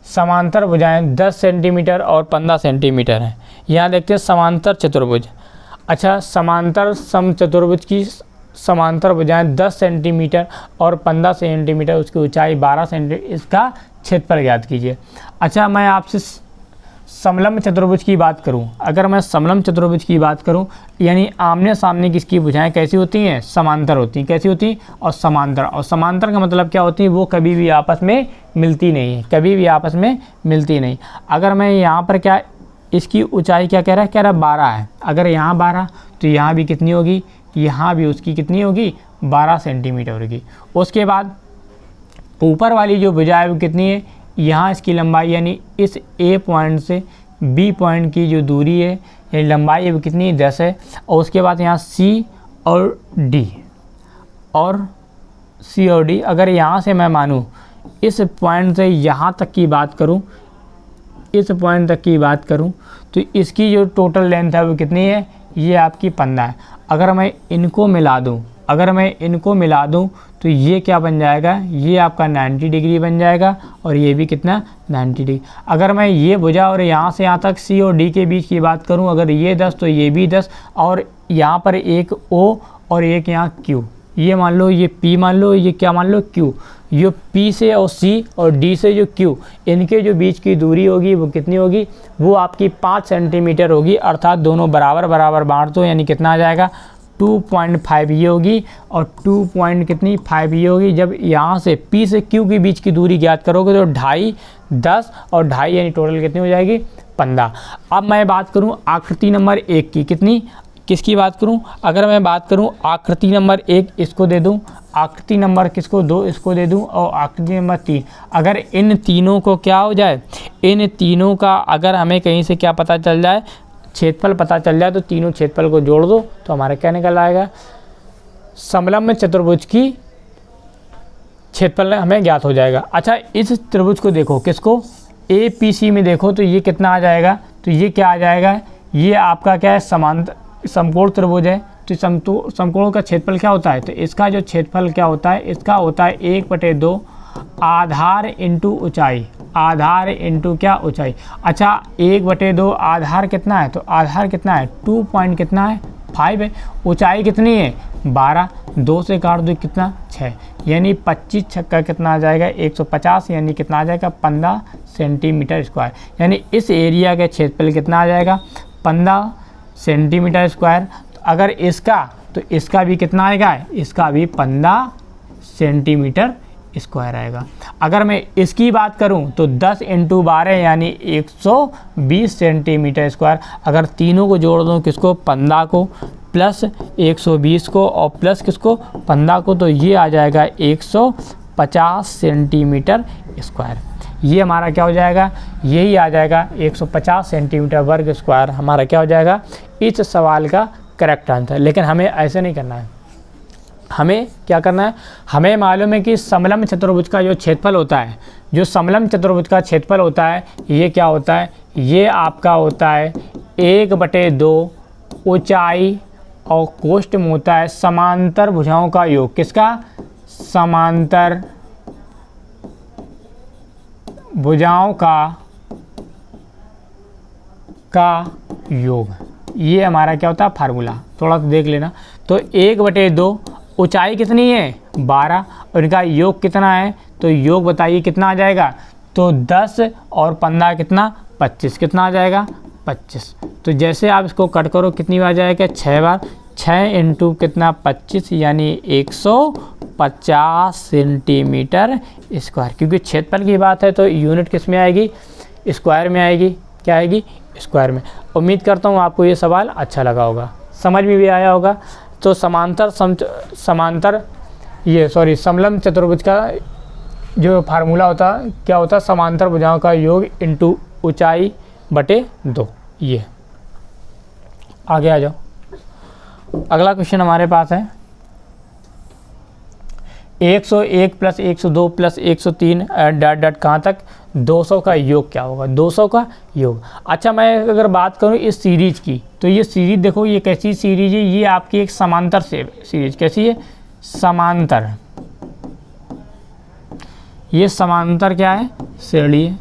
समांतर भुजाएं 10 सेंटीमीटर और 15 सेंटीमीटर हैं। यहाँ देखते हैं समांतर चतुर्भुज। अच्छा, समांतर समचतुर्भुज की समांतर भुजाएं 10 सेंटीमीटर और 15 सेंटीमीटर, उसकी ऊंचाई 12 सेंटीमीटर, इसका क्षेत्रफल ज्ञात कीजिए। अच्छा, मैं आपसे समलंब चतुर्भुज की बात करूं, अगर मैं समलंब चतुर्भुज की बात करूं यानी आमने सामने की इसकी भुजाएं कैसी होती हैं समांतर होती हैं। कैसी होती हैं और समांतर का मतलब क्या होती है वो कभी भी आपस में मिलती नहीं है, कभी भी आपस में मिलती नहीं। अगर मैं यहाँ पर क्या इसकी ऊंचाई क्या कह रहा है 12 है। अगर यहाँ 12 तो यहाँ भी कितनी होगी, यहाँ भी उसकी कितनी होगी 12 सेंटीमीटर होगी। उसके बाद ऊपर वाली जो भुजा है वो कितनी है, यहाँ इसकी लंबाई यानी इस ए पॉइंट से बी पॉइंट की जो दूरी है यानी लंबाई है वो कितनी 10 है। और उसके बाद यहाँ सी और डी अगर यहाँ से मैं मानूँ इस पॉइंट से यहाँ तक की बात करूँ, इस पॉइंट तक की बात करूँ तो इसकी जो टोटल लेंथ है वो कितनी है, ये आपकी 15 है। अगर मैं इनको मिला दूँ तो ये क्या बन जाएगा, ये आपका 90 डिग्री बन जाएगा और ये भी कितना 90 डिग्री। अगर मैं ये भुजा और यहाँ से यहाँ तक सी और डी के बीच की बात करूँ, अगर ये 10 तो ये भी 10 और यहाँ पर एक ओ और एक यहाँ क्यू, ये मान लो ये पी मान लो, ये क्या मान लो क्यू। ये पी से और सी और डी से जो क्यू, इनके जो बीच की दूरी होगी वो कितनी होगी, वो आपकी 5 सेंटीमीटर होगी। अर्थात दोनों बराबर बराबर बांट दो यानी कितना आ जाएगा 2.5 ये होगी और 2.5 ये होगी। जब यहाँ से P से Q के बीच की दूरी ज्ञात करोगे तो 2.5, 10 और 2.5 यानी टोटल कितनी हो जाएगी 15। अब मैं बात करूँ आकृति नंबर 1 की, किसकी बात करूं, अगर मैं बात करूं आकृति नंबर 1 इसको दे दूं, आकृति नंबर किसको 2 इसको दे दूं और आकृति नंबर 3। अगर इन तीनों को क्या हो जाए, इन तीनों का अगर हमें कहीं से क्या पता चल जाए क्षेत्रफल पता चल जाए तो तीनों क्षेत्रफल को जोड़ दो तो हमारा क्या निकल आएगा, समलंब चतुर्भुज की क्षेत्रफल हमें ज्ञात हो जाएगा। अच्छा, इस त्रिभुज को देखो, किसको APC में देखो तो ये कितना आ जाएगा, तो ये क्या आ जाएगा, ये आपका क्या है समकोण त्रिभुज है। तो समकोण का क्षेत्रफल क्या होता है, तो इसका जो क्षेत्रफल क्या होता है, इसका होता है 1/2 आधार इंटू ऊंचाई, आधार इंटू क्या ऊंचाई। अच्छा, 1/2 आधार कितना है, तो आधार कितना है 2.5 है। ऊंचाई कितनी है 12, 2 से काट दो कितना 6 यानी 25 छक्का कितना आ जाएगा 150 यानी कितना आ जाएगा 15 सेंटीमीटर स्क्वायर। यानी इस एरिया का क्षेत्रफल कितना आ जाएगा 15 सेंटीमीटर स्क्वायर। तो अगर इसका तो इसका भी कितना आएगा, इसका भी 15 सेंटीमीटर स्क्वायर आएगा। अगर मैं इसकी बात करूं तो 10 × 12 यानी 120 सेंटीमीटर स्क्वायर। अगर तीनों को जोड़ दूं, किसको 15 को प्लस 120 को और प्लस किसको 15 को, तो ये आ जाएगा 150 सेंटीमीटर स्क्वायर। ये हमारा क्या हो जाएगा, यही आ जाएगा 150 सेंटीमीटर वर्ग स्क्वायर हमारा क्या हो जाएगा इस सवाल का करेक्ट आंसर। लेकिन हमें ऐसे नहीं करना है, हमें क्या करना है, हमें मालूम है कि समलंब चतुर्भुज का जो क्षेत्रफल होता है, जो समलंब चतुर्भुज का क्षेत्रफल होता है ये क्या होता है, ये आपका होता है 1/2 ऊंचाई और कोष्ठ में होता है समांतर भुजाओं का योग। किसका, समांतर भुजाओं का योग। ये हमारा क्या होता है फार्मूला, थोड़ा सा देख लेना। तो 1/2 ऊंचाई कितनी है 12 और इनका योग कितना है, तो योग बताइए कितना आ जाएगा, तो 10 और 15 कितना 25 कितना आ जाएगा 25। तो जैसे आप इसको कट करो कितनी बार जाएगा, 6 बार। 6 इंटू कितना 25 यानी 150 सेंटीमीटर स्क्वायर। क्योंकि क्षेत्रफल की बात है तो यूनिट किस में आएगी, स्क्वायर में आएगी। क्या आएगी, स्क्वायर में। उम्मीद करता हूँ आपको ये सवाल अच्छा लगा होगा, समझ में भी आया होगा। तो समलंब चतुर्भुज का जो फार्मूला होता क्या होता, समांतर भुजाओं का योग इंटू ऊंचाई बटे 2। ये आगे आ जाओ। अगला क्वेश्चन हमारे पास है 101 प्लस 102 प्लस 103 डॉट डॉट कहाँ तक, 200 का योग क्या होगा, 200 का योग। अच्छा, मैं अगर बात करूँ इस सीरीज की, तो ये सीरीज देखो ये कैसी सीरीज है, ये आपकी एक समांतर से सीरीज। कैसी है, समांतर। ये समांतर क्या है, श्रेणी है।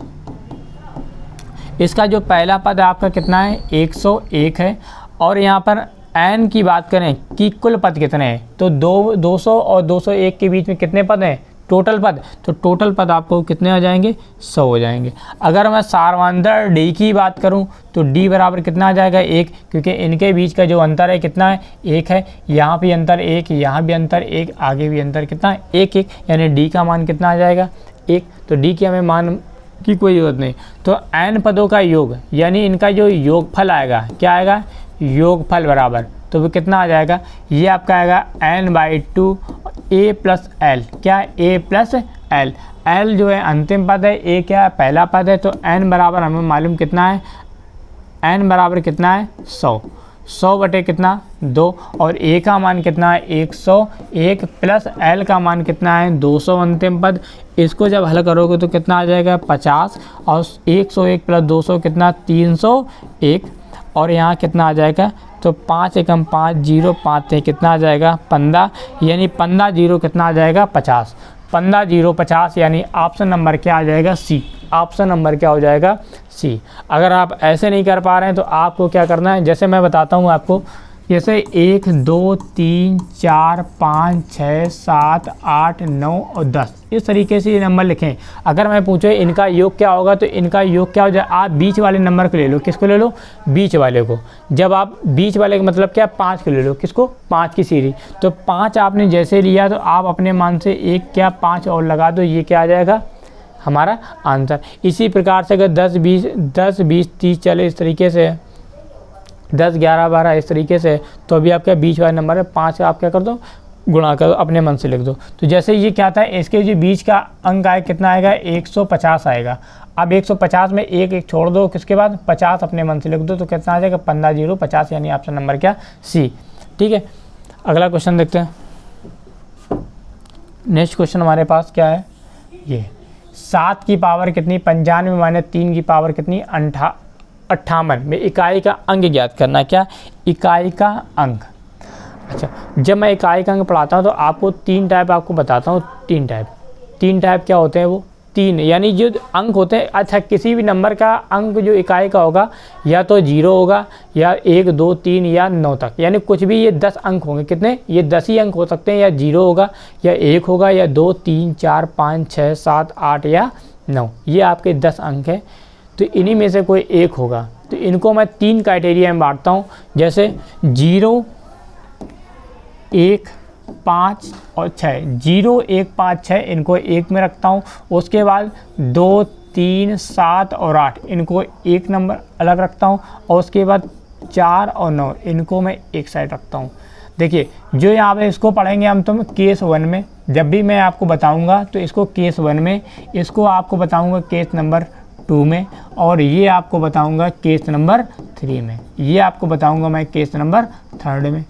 इसका जो पहला पद आपका कितना है, 101 है। और यहाँ पर n की बात करें कि कुल पद कितने हैं, तो 200 और 201 के बीच में कितने पद हैं, टोटल पद। तो टोटल पद आपको कितने आ जाएंगे, 100 हो जाएंगे। अगर मैं सारवांतर d की बात करूं तो d बराबर कितना आ जाएगा, 1। क्योंकि इनके बीच का जो अंतर है कितना है, 1 है। यहाँ भी अंतर 1, यहाँ भी अंतर 1, आगे भी अंतर कितना है, 1 1। यानी d का मान कितना आ जाएगा, 1। तो d की हमें मान की कोई जरूरत नहीं। तो n पदों का योग यानी इनका जो योगफल आएगा, क्या आएगा, योगफल बराबर, तो वो कितना आ जाएगा, ये आपका आएगा n/2 a प्लस एल। क्या, a प्लस एल। l जो है अंतिम पद है, a क्या है, पहला पद है। तो n बराबर हमें मालूम कितना है, n बराबर कितना है, 100। 100 बटे कितना, 2। और a का मान कितना है, 101 प्लस l का मान कितना है, 200 अंतिम पद। इसको जब हल करोगे तो कितना आ जाएगा, 50। और 101 प्लस 200 कितना, 301। और यहाँ कितना आ जाएगा, तो 5 एकम 5 0 5 है, कितना आ जाएगा, 15। यानी 15 0 कितना आ जाएगा, 50। 15 0 50 यानी ऑप्शन नंबर क्या आ जाएगा, सी। ऑप्शन नंबर क्या हो जाएगा, सी। अगर आप ऐसे नहीं कर पा रहे हैं तो आपको क्या करना है, जैसे मैं बताता हूँ आपको, जैसे 1 2 3 4 5 6 7 8 9 और 10 इस तरीके से ये नंबर लिखें। अगर मैं पूछूँ इनका योग क्या होगा, तो इनका योग क्या हो जाए, आप बीच वाले नंबर को ले लो। किसको ले लो, बीच वाले को। जब आप बीच वाले का मतलब क्या, 5 को ले लो। किसको, 5 की सीरीज। तो 5 आपने जैसे लिया तो आप अपने मान से एक क्या 5 और लगा दो, ये क्या आ जाएगा हमारा आंसर। इसी प्रकार से अगर 10 20 30 चले इस तरीके से, 10 11 12 इस तरीके से, तो अभी आपका बीच वाला नंबर है 5 आप क्या कर दो, गुणा कर दो, अपने मन से लिख दो। तो जैसे ये क्या था, इसके जो बीच का अंक आए कितना आएगा, 150 आएगा। अब 150 में एक एक छोड़ दो, किसके बाद 50 अपने मन से लिख दो, तो कितना आ जाएगा 15 0 50। यानी ऑप्शन नंबर क्या, सी। ठीक है, अगला क्वेश्चन देखते हैं। नेक्स्ट क्वेश्चन हमारे पास क्या है, ये 7 की पावर कितनी, 95 माइनस 3 की पावर कितनी, 58 में इकाई का अंक ज्ञात करना। क्या, इकाई का अंक। अच्छा, जब मैं इकाई का अंक पढ़ाता हूँ तो आपको 3 टाइप आपको बताता हूँ। 3 टाइप क्या होते हैं, वो 3 यानी जो अंक होते हैं। अच्छा, किसी भी नंबर का अंक जो इकाई का होगा या तो 0 होगा या 1 2 3 या 9 तक, यानी कुछ भी ये 10 अंक होंगे। कितने, ये 10 ही अंक हो सकते हैं, या 0 होगा या 1 होगा या 2 3 4 5 6 7 8 या 9, ये आपके 10 अंक हैं। तो इन्हीं में से कोई एक होगा। तो इनको मैं 3 क्राइटेरिया में बांटता हूँ, जैसे 0 1 5 और 6। 0 1 5 6 इनको 1 में रखता हूँ। उसके बाद 2 3 7 और 8 इनको 1 नंबर अलग रखता हूँ। और उसके बाद 4 और 9 इनको मैं एक साइड रखता हूँ। देखिए, जो यहाँ पे इसको पढ़ेंगे हम तुम केस 1 में, जब भी मैं आपको बताऊँगा तो इसको केस 1 में, इसको आपको बताऊँगा केस नंबर 2 में, और ये आपको बताऊंगा केस नंबर 3 में, ये आपको बताऊंगा मैं केस नंबर 3 में।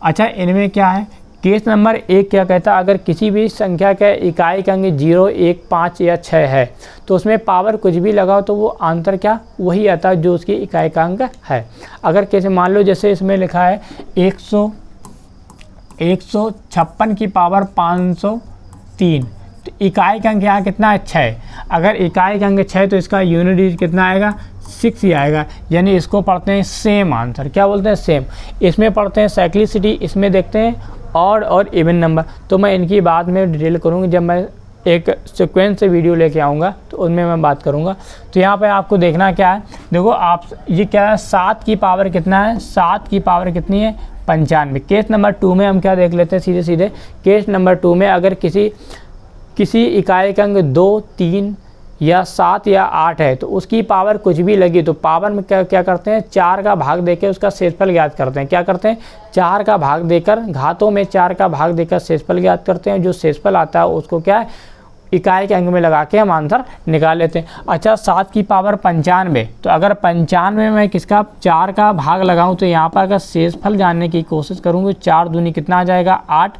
अच्छा, इनमें क्या है, केस नंबर 1 क्या कहता है, अगर किसी भी संख्या का इकाई का अंक 0 1 5 या 6 है तो उसमें पावर कुछ भी लगाओ तो वो आंसर क्या वही आता है जो उसकी इकाई का अंक है। अगर कैसे मान लो, जैसे इसमें लिखा है 156 की पावर 503, तो इकाई का अंक यहाँ कितना है, 6। अगर इकाई का अंक 6 तो इसका यूनिट डिजिट कितना आएगा, 6 ही आएगा। यानी इसको पढ़ते हैं सेम आंसर। क्या बोलते हैं, सेम। इसमें पढ़ते हैं साइक्लिसिटी, इसमें देखते हैं ऑड और इवन नंबर। तो मैं इनकी बात में डिटेल करूँगी जब मैं एक सीक्वेंस से वीडियो लेके आऊँगा तो उनमें मैं बात करूँगा। तो यहाँ पे आपको देखना क्या है, देखो आप ये क्या है, 7 की पावर कितना है, 7 की पावर कितनी है 95। केस नंबर 2 में हम क्या देख लेते हैं सीधे सीधे, केस नंबर 2 में अगर किसी इकाई का अंक 2, 3 या 7 या 8 है तो उसकी पावर कुछ भी लगी तो पावर में क्या करते हैं, 4 का भाग देकर उसका शेषफल ज्ञात करते हैं। क्या करते हैं, 4 का भाग देकर, घातों में 4 का भाग देकर शेषफल ज्ञात करते हैं। जो शेषफल आता है उसको क्या है, इकाई के अंक में लगा के हम आंसर निकाल लेते हैं। अच्छा 7 की पावर 95, तो अगर 95 में किसका 4 का भाग लगाऊं तो यहाँ पर अगर शेषफल जानने की कोशिश करूँगी, 4 दूनी कितना आ जाएगा 8,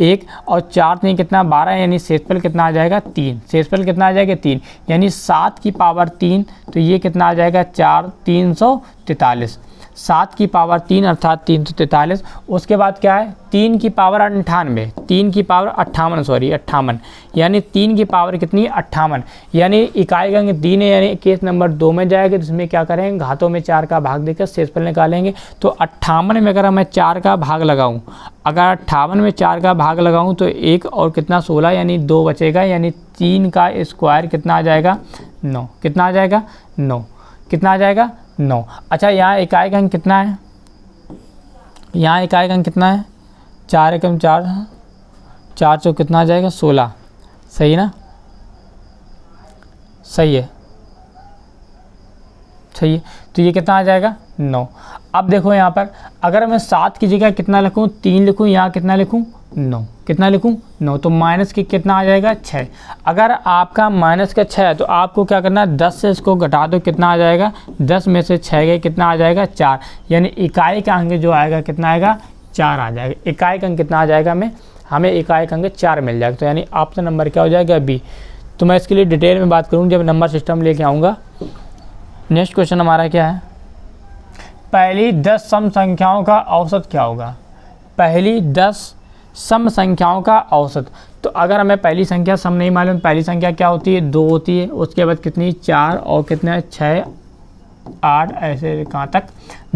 1 और 4 तीन कितना 12, यानी शेषफल कितना आ जाएगा 3। शेषफल कितना आ जाएगा 3, यानी 7 की पावर 3, तो ये कितना आ जाएगा 4, 343। 7 की पावर 3 अर्थात 343। उसके बाद क्या है, 3 की पावर 98, 3 की पावर 58, यानी 3 की पावर कितनी 58, यानी इकाई का अंक 3 है, यानी केस नंबर 2 में जाएगा। जिसमें क्या करेंगे, घातों में 4 का भाग देकर शेषफल निकालेंगे। तो 58 में अगर मैं 4 का भाग लगाऊं, अगर 58 में 4 का भाग लगाऊं तो 1 और कितना 16, यानी 2 बचेगा, यानी 3 का स्क्वायर कितना आ जाएगा 9। कितना आ जाएगा 9, कितना आ जाएगा 9। अच्छा यहाँ इकाई का अंक कितना है, यहाँ इकाई का अंक कितना है, 4 एकम 4, 4 चौक कितना आ जाएगा 16। सही ना, सही है, सही है। तो ये कितना आ जाएगा 9। अब देखो यहाँ पर अगर मैं 7 की जगह कितना लिखूँ, 3 लिखूँ, यहाँ कितना लिखूँ 9, कितना लिखूँ 9, तो माइनस की कितना आ जाएगा 6। अगर आपका माइनस का 6 है तो आपको क्या करना है, 10 से इसको घटा दो, कितना आ जाएगा 10 में से 6 गए, कितना आ जाएगा 4, यानी इकाई का अंक जो आएगा कितना आएगा 4 आ जाएगा। इकाई का अंक कितना आ जाएगा, हमें इकाई का अंक 4 मिल जाएगा। तो यानी ऑप्शन नंबर क्या हो जाएगा बी। तो मैं इसके लिए डिटेल में बात करूँ जब नंबर सिस्टम लेके आऊँगा। नेक्स्ट क्वेश्चन हमारा क्या है, पहली 10 सम संख्याओं का औसत क्या होगा। पहली 10 सम संख्याओं का औसत, तो अगर हमें पहली संख्या सम नहीं मालूम, पहली संख्या क्या होती है 2 होती है, उसके बाद कितनी 4 और कितना 6, 8 ऐसे कहाँ तक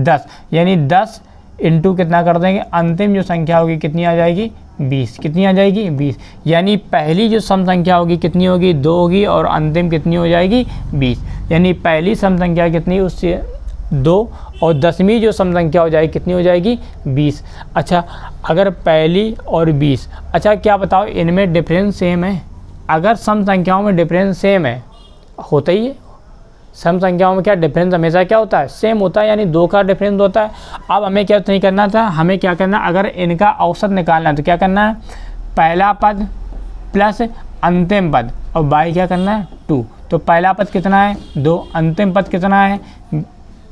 10, यानी 10 इंटू कितना कर देंगे, अंतिम जो संख्या होगी कितनी आ जाएगी 20। कितनी आ जाएगी 20, यानी पहली जो सम संख्या होगी कितनी होगी 2 होगी और अंतिम कितनी हो जाएगी 20, यानी पहली सम संख्या कितनी उससे 2 और 10वीं जो सम संख्या हो जाएगी कितनी हो जाएगी 20। अच्छा अगर पहली और 20, अच्छा क्या बताओ इनमें डिफरेंस सेम है। अगर सम संख्याओं में डिफरेंस सेम है, होता ही है, सम संख्याओं में क्या डिफरेंस हमेशा क्या होता है सेम होता है, यानी 2 का डिफरेंस होता है। अब हमें क्या नहीं करना था, हमें क्या करना, अगर इनका औसत निकालना है तो क्या करना है, पहला पद प्लस अंतिम पद और बाई क्या करना है 2। तो पहला पद कितना है 2, अंतिम पद कितना है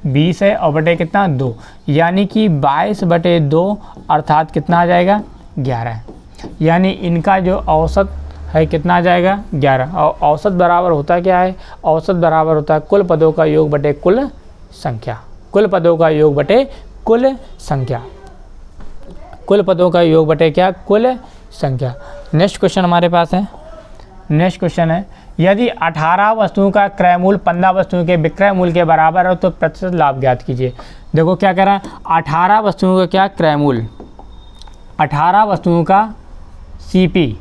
20 है और बटे कितना 2, यानी कि 22/2 अर्थात कितना आ जाएगा 11। यानी इनका जो औसत है कितना आ जाएगा 11। और औसत बराबर होता क्या है, औसत बराबर होता है कुल पदों का योग बटे कुल संख्या। कुल पदों का योग बटे कुल संख्या, कुल पदों का योग बटे क्या कुल संख्या। नेक्स्ट क्वेश्चन हमारे पास है, नेक्स्ट क्वेश्चन है, यदि 18 वस्तुओं का क्रय मूल्य 15 वस्तुओं के विक्रय मूल्य के बराबर हो तो प्रतिशत लाभ ज्ञात कीजिए। देखो क्या कह रहा है, 18 वस्तुओं का क्या क्रय मूल्य, 18 वस्तुओं का CP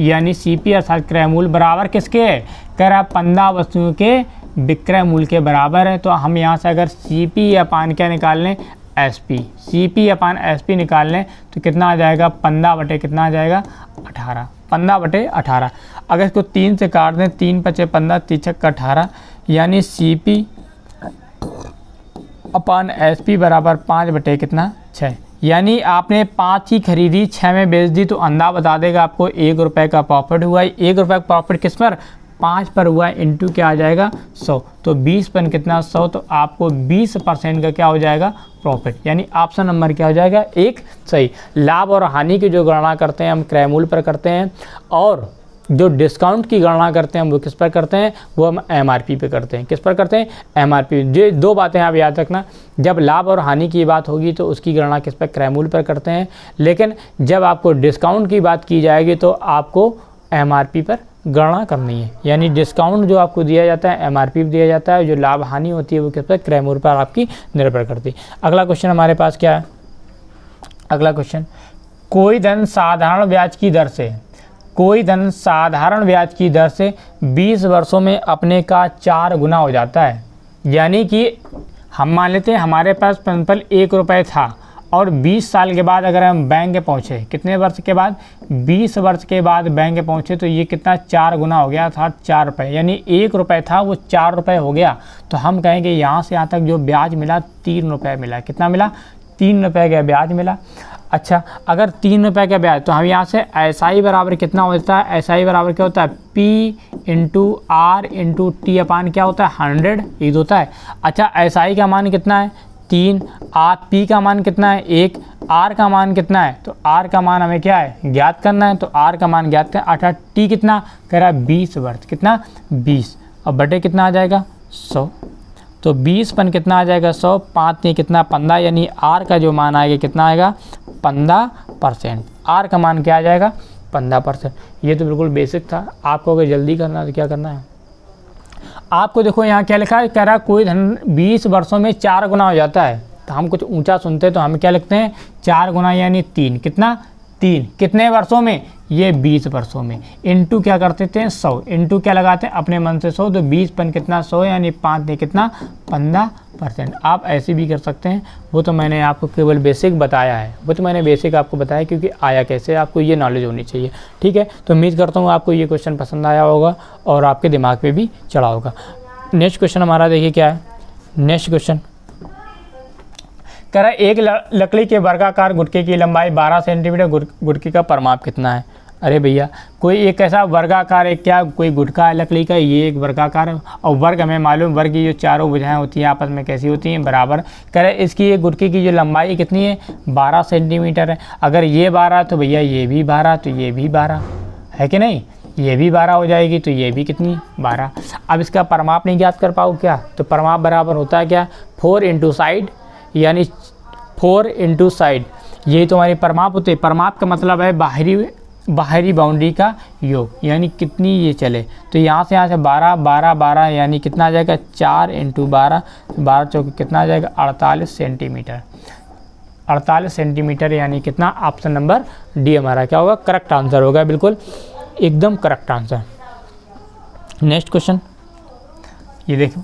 यानी CP अर्थात क्रय मूल्य बराबर किसके है, कह रहा है 15 वस्तुओं के विक्रय मूल्य के बराबर है। तो हम यहाँ से अगर CP अपान क्या निकाल लें SP, CP अपान SP निकाल लें तो कितना आ जाएगा 15 बटे कितना आ जाएगा 18, 15/18। अगर इसको 3 से काट दें, 3 × 15, 3 × 18, यानी CP अपान SP बराबर 5 बटे कितना 6। यानी आपने 5 की खरीदी 6 में बेच दी तो अंदाज़ा बता देगा आपको 1 रुपये का प्रॉफिट हुआ है। 1 रुपये का प्रॉफिट किस पर 5 पर हुआ है, इंटू क्या आ जाएगा 100, तो 20 पर कितना 100, तो आपको 20% का क्या हो जाएगा प्रॉफिट, यानी ऑप्शन नंबर क्या हो जाएगा 1 सही। लाभ और हानि की जो गणना करते हैं हम क्रय मूल्य पर करते हैं, और जो डिस्काउंट की गणना करते हैं हम वो किस पर करते हैं, वो हम MRP पे करते हैं। किस पर करते हैं MRP। ये 2 बातें आप याद रखना, जब लाभ और हानि की बात होगी तो उसकी गणना किस पर क्रय मूल्य पर करते हैं, लेकिन जब आपको डिस्काउंट की बात की जाएगी तो आपको MRP पर गणना करनी है। यानी डिस्काउंट जो आपको दिया जाता है MRP दिया जाता है, जो लाभ हानि होती है वो किस पर क्रय मूल्य पर आपकी निर्भर करती है। अगला क्वेश्चन हमारे पास क्या है, अगला क्वेश्चन, कोई धन साधारण ब्याज की दर से कोई धन साधारण ब्याज की दर से 20 वर्षों में अपने का 4 गुना हो जाता है। यानी कि हम मान लेते हैं हमारे पास प्रिंसिपल 1 रुपये था और 20 साल के बाद अगर हम बैंक पहुँचे, कितने वर्ष के बाद, 20 वर्ष के बाद बैंक पहुँचे, तो ये कितना 4 गुना हो गया था, 4 रुपये। यानी 1 रुपये था वो 4 रुपये हो गया। तो हम कहेंगे यहाँ से यहाँ तक जो ब्याज मिला 3 रुपये मिला। कितना मिला? 3 रुपये का ब्याज मिला। अच्छा, अगर 3 रुपये का ब्याज, तो हम यहाँ से SI बराबर कितना होता है? SI बराबर क्या होता है? P into R into T अपान क्या होता है? 100 ये होता है। अच्छा, SI का मान कितना है? 3। P का मान कितना है? 1। R का मान कितना है? तो R का मान हमें क्या है? ज्ञात करना है। तो R का मान ज्ञात करें। अर्थात T कितना कह रहा है? 20 वर्ष। कितना? 20। अब बटे कितना आ जाएगा? 100। तो 20 पन कितना आ जाएगा? 100। 5 नहीं कितना? 15। यानी R का जो मान आएगा कितना आएगा? 15%। R का मान क्या आ जाएगा? 15%। ये तो बिल्कुल बेसिक था। आपको अगर जल्दी करना है तो क्या करना है? आपको देखो यहाँ क्या लिखा है, कह रहा है कोई धन 20 वर्षों में 4 गुना हो जाता है। तो हम कुछ ऊंचा सुनते हैं तो हम क्या लिखते हैं? 4 गुना यानी 3। कितना? 3। कितने वर्षों में? ये 20 वर्षों में। इंटू क्या करते थे? 100। इंटू क्या लगाते हैं? अपने मन से 100। तो 20 पन कितना? 100 यानी 5 ने कितना? 15%। आप ऐसे भी कर सकते हैं। वो तो मैंने आपको केवल बेसिक बताया है, वो तो मैंने बेसिक आपको बताया क्योंकि आया कैसे, आपको ये नॉलेज होनी चाहिए। ठीक है, तो उम्मीद करता हूँ आपको ये क्वेश्चन पसंद आया होगा और आपके दिमाग पे भी चढ़ा होगा। नेक्स्ट क्वेश्चन हमारा देखिए क्या है। नेक्स्ट क्वेश्चन कह रहा है एक लकड़ी के वर्गाकार गुटके की लंबाई 12 सेंटीमीटर, गुटके का परिमाप कितना है? अरे भैया, कोई एक ऐसा वर्गाकार है, क्या कोई गुटका है लकड़ी का, ये एक वर्गाकार है। और वर्ग हमें मालूम, वर्ग की जो चारों भुजाएं होती हैं आपस में कैसी होती हैं? बराबर। कह रहे इसकी ये गुटके की जो लंबाई कितनी है? 12 सेंटीमीटर है। अगर ये 12 तो भैया ये भी 12, तो ये भी 12 है कि नहीं? ये भी 12 हो जाएगी, तो ये भी कितनी? 12। अब इसका परिमाप नहीं ज्ञात कर पाओ क्या? तो परिमाप बराबर होता है क्या? 4 इंटू साइड, यानी 4 इंटू साइड। यही तो हमारी परिमाप होते हैं। परिमाप का मतलब है बाहरी बाउंड्री का योग, यानी कितनी ये चले। तो यहाँ से 12 12 12 यानी कितना आ जाएगा? 4 इंटू 12, 12 चौके कितना आ जाएगा? 48 सेंटीमीटर। 48 सेंटीमीटर यानी कितना? ऑप्शन नंबर डी हमारा क्या होगा? करेक्ट आंसर होगा। बिल्कुल एकदम करेक्ट आंसर। नेक्स्ट क्वेश्चन ये देखो,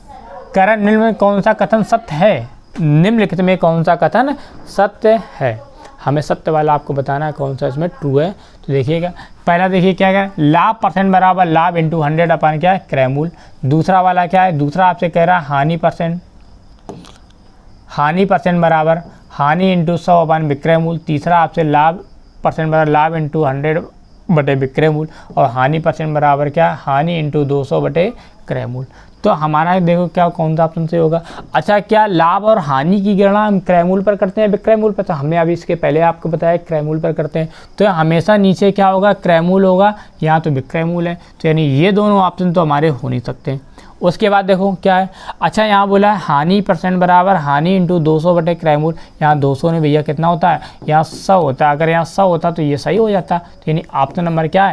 कह निम्न में कौन सा कथन सत्य है? निम्नलिखित में कौन सा कथन सत्य है? हमें सत्य वाला आपको बताना है कौन सा इसमें ट्रू है। तो देखिएगा, पहला देखिए क्या है, लाभ परसेंट बराबर लाभ इंटू 100 अपन क्या है? क्रयमूल। दूसरा वाला क्या है? दूसरा आपसे कह रहा है हानि परसेंट बराबर हानि इंटू 100 अपन विक्रय मूल। तीसरा आपसे लाभ परसेंट बराबर लाभ इंटू 100 बटे विक्रय मूल। और हानि परसेंट बराबर क्या? हानि इंटू 200 बटे क्रय मूल। तो हमारा देखो क्या कौन सा ऑप्शन से होगा। अच्छा, क्या लाभ और हानि की गणना हम क्रय मूल पर करते हैं विक्रय मूल पर? तो हमने अभी इसके पहले आपको बताया क्रय मूल पर करते हैं। तो हमेशा नीचे क्या होगा? क्रय मूल होगा, यहाँ तो विक्रय मूल है। तो यानी ये दोनों ऑप्शन तो हमारे हो नहीं सकते। उसके बाद देखो क्या है। अच्छा, यहाँ बोला है हानि परसेंट बराबर हानि इंटू 200 बटे क्रय मूल। यहाँ 200 ने भैया कितना होता है? यहाँ 100 होता है। अगर यहाँ 100 होता तो ये सही हो जाता। तो यानी ऑप्शन नंबर क्या है?